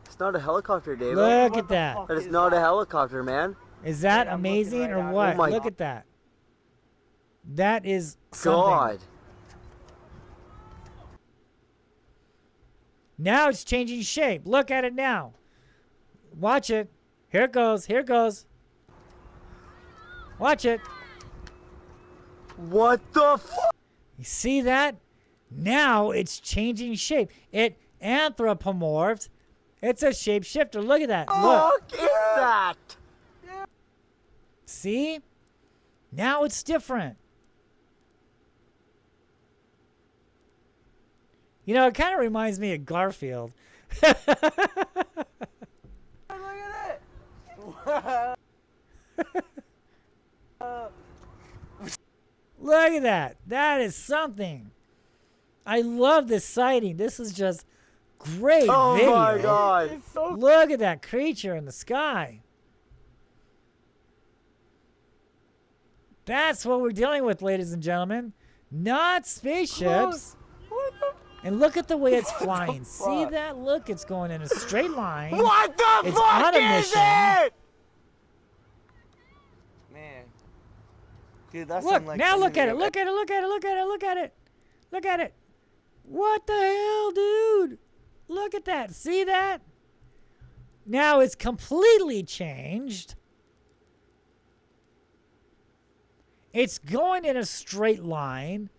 It's not a helicopter, David. Look What at the that. fuck That is is not a that? helicopter, man. Is that I'm looking amazing right or at it. what? Oh my Look at that. That is something. God. Now it's changing shape. Look at it now. Watch it. Here it goes. Here it goes. Watch it. What the fuck? You see that? Now it's changing shape. It anthropomorphed. It's a shapeshifter. Look at that. Look. Fuck is that? See? Now it's different. You know, it kind of reminds me of Garfield. Look at it. Look at that. That is something. I love this sighting. This is just great Oh video. my god. Look at that creature in the sky. That's what we're dealing with, ladies and gentlemen. Not spaceships. What the? And look at the way it's flying. the See fuck? that? Look, it's going in a straight line. What the It's fuck on a is mission. it? Man. Dude, that's Look, some, like, now look at it. video- Look at it. Look at it. Look at it. Look at it. Look at it. What the hell, dude? Look at that. See that? Now it's completely changed. It's going in a straight line.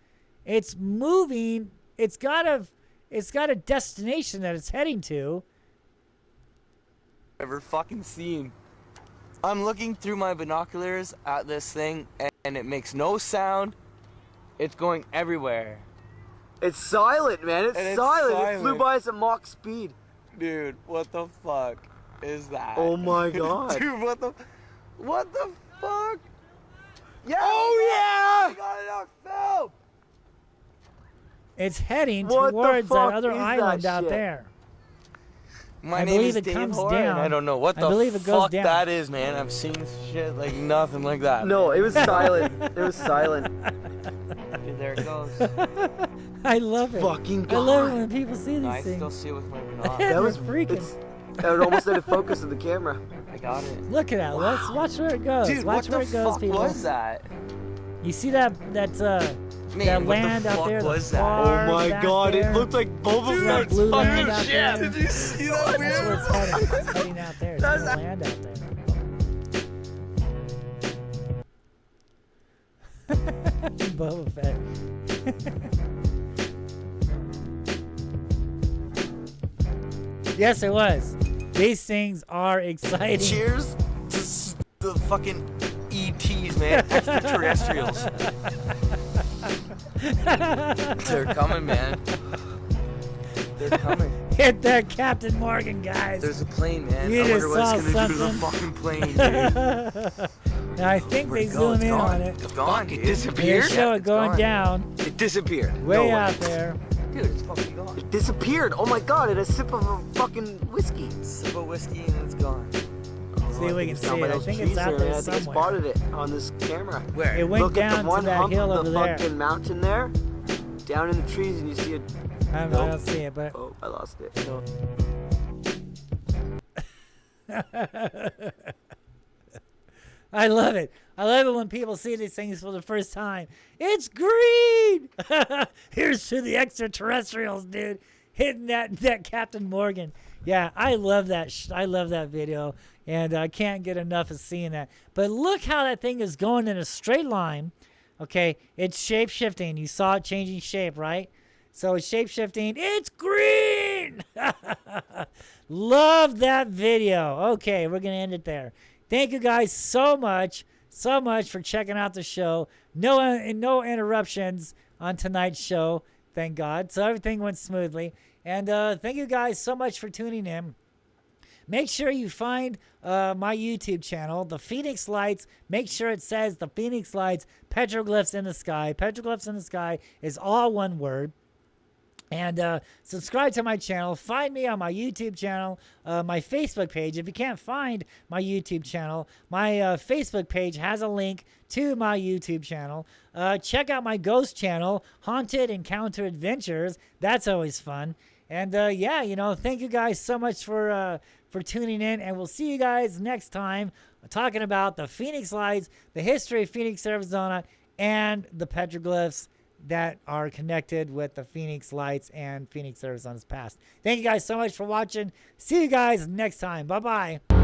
It's moving. It's got a destination that it's heading to. Ever fucking seen. I'm looking through my binoculars at this thing and it makes no sound. It's going everywhere. It's silent, man. It's, And it's silent. It flew silent. by us at Mach speed. Dude, what the fuck is that? Oh my god. Dude, what the fuck? Yeah! Oh We got it on film! It's heading What the towards that fuck other is that island out shit? there. My I name believe is it Dave comes Horan. down. I don't know what I the believe it goes fuck down. that is, man. I've seen shit like nothing like that. No, it was silent. It was silent. Dude, there it goes. I love it. Fucking I love it god. when people see these I things. still see it with my binoculars. That was was freaking. That almost had a focus of the camera. I got it. Look at that. Let's watch where it goes. Dude, watch what where the it goes, fuck people. was that? You see that Man, what land the out fuck there? was the that? far Oh my back god, there? it looked like Boba Dude, Fett. that blue land out there. Did you see that That's weird? where it's heading. It's heading out there. It's That's- gonna land out there. Boba Fett. Yes, it was. These things are exciting. Cheers to the fucking ETs, man. Extraterrestrials. They're coming, man. They're coming. Hit that Captain Morgan, guys. There's a plane, man. You I just wonder what saw it's gonna do to the something. fucking plane, dude. Now, I think Where'd they it go? zoom It's in gone. on it. It's gone. It And disappeared. they show it It's going gone. down It disappeared. way No out way. there. Dude, it's fucking gone. It disappeared. Oh my god, and a sip of a fucking whiskey. Sip of whiskey and it's gone. See if we can It's down see by it. I those think trees it's out there, man. there I think I somewhere. spotted it on this camera. Where? It went Look at down the one to that hump hill of over the there. fucking mountain there. Down in the trees, and you see it. I don't see it, but Oh, I lost it. No. I love it. I love it when people see these things for the first time. It's green. Here's to the extraterrestrials, dude. Hitting that Captain Morgan. Yeah, I love that. I love that video, and I can't get enough of seeing that. But look how that thing is going in a straight line. Okay, it's shape shifting. You saw it changing shape, right? So it's shape shifting. It's green. Love that video. Okay, we're gonna end it there. Thank you guys so much for checking out the show. No interruptions on tonight's show, thank God. So everything went smoothly. And thank you guys so much for tuning in. Make sure you find my YouTube channel, The Phoenix Lights. Make sure it says The Phoenix Lights, Petroglyphs in the Sky. Petroglyphs in the Sky is all one word. And subscribe to my channel. Find me on my YouTube channel, my Facebook page. If you can't find my YouTube channel, my Facebook page has a link to my YouTube channel. Check out my ghost channel, Haunted Encounter Adventures. That's always fun. And yeah, thank you guys so much for tuning in. And we'll see you guys next time talking about the Phoenix Lights, the history of Phoenix, Arizona, and the petroglyphs that are connected with the Phoenix Lights and Phoenix, Arizona's past. Thank you guys so much for watching. See you guys next time. Bye-bye.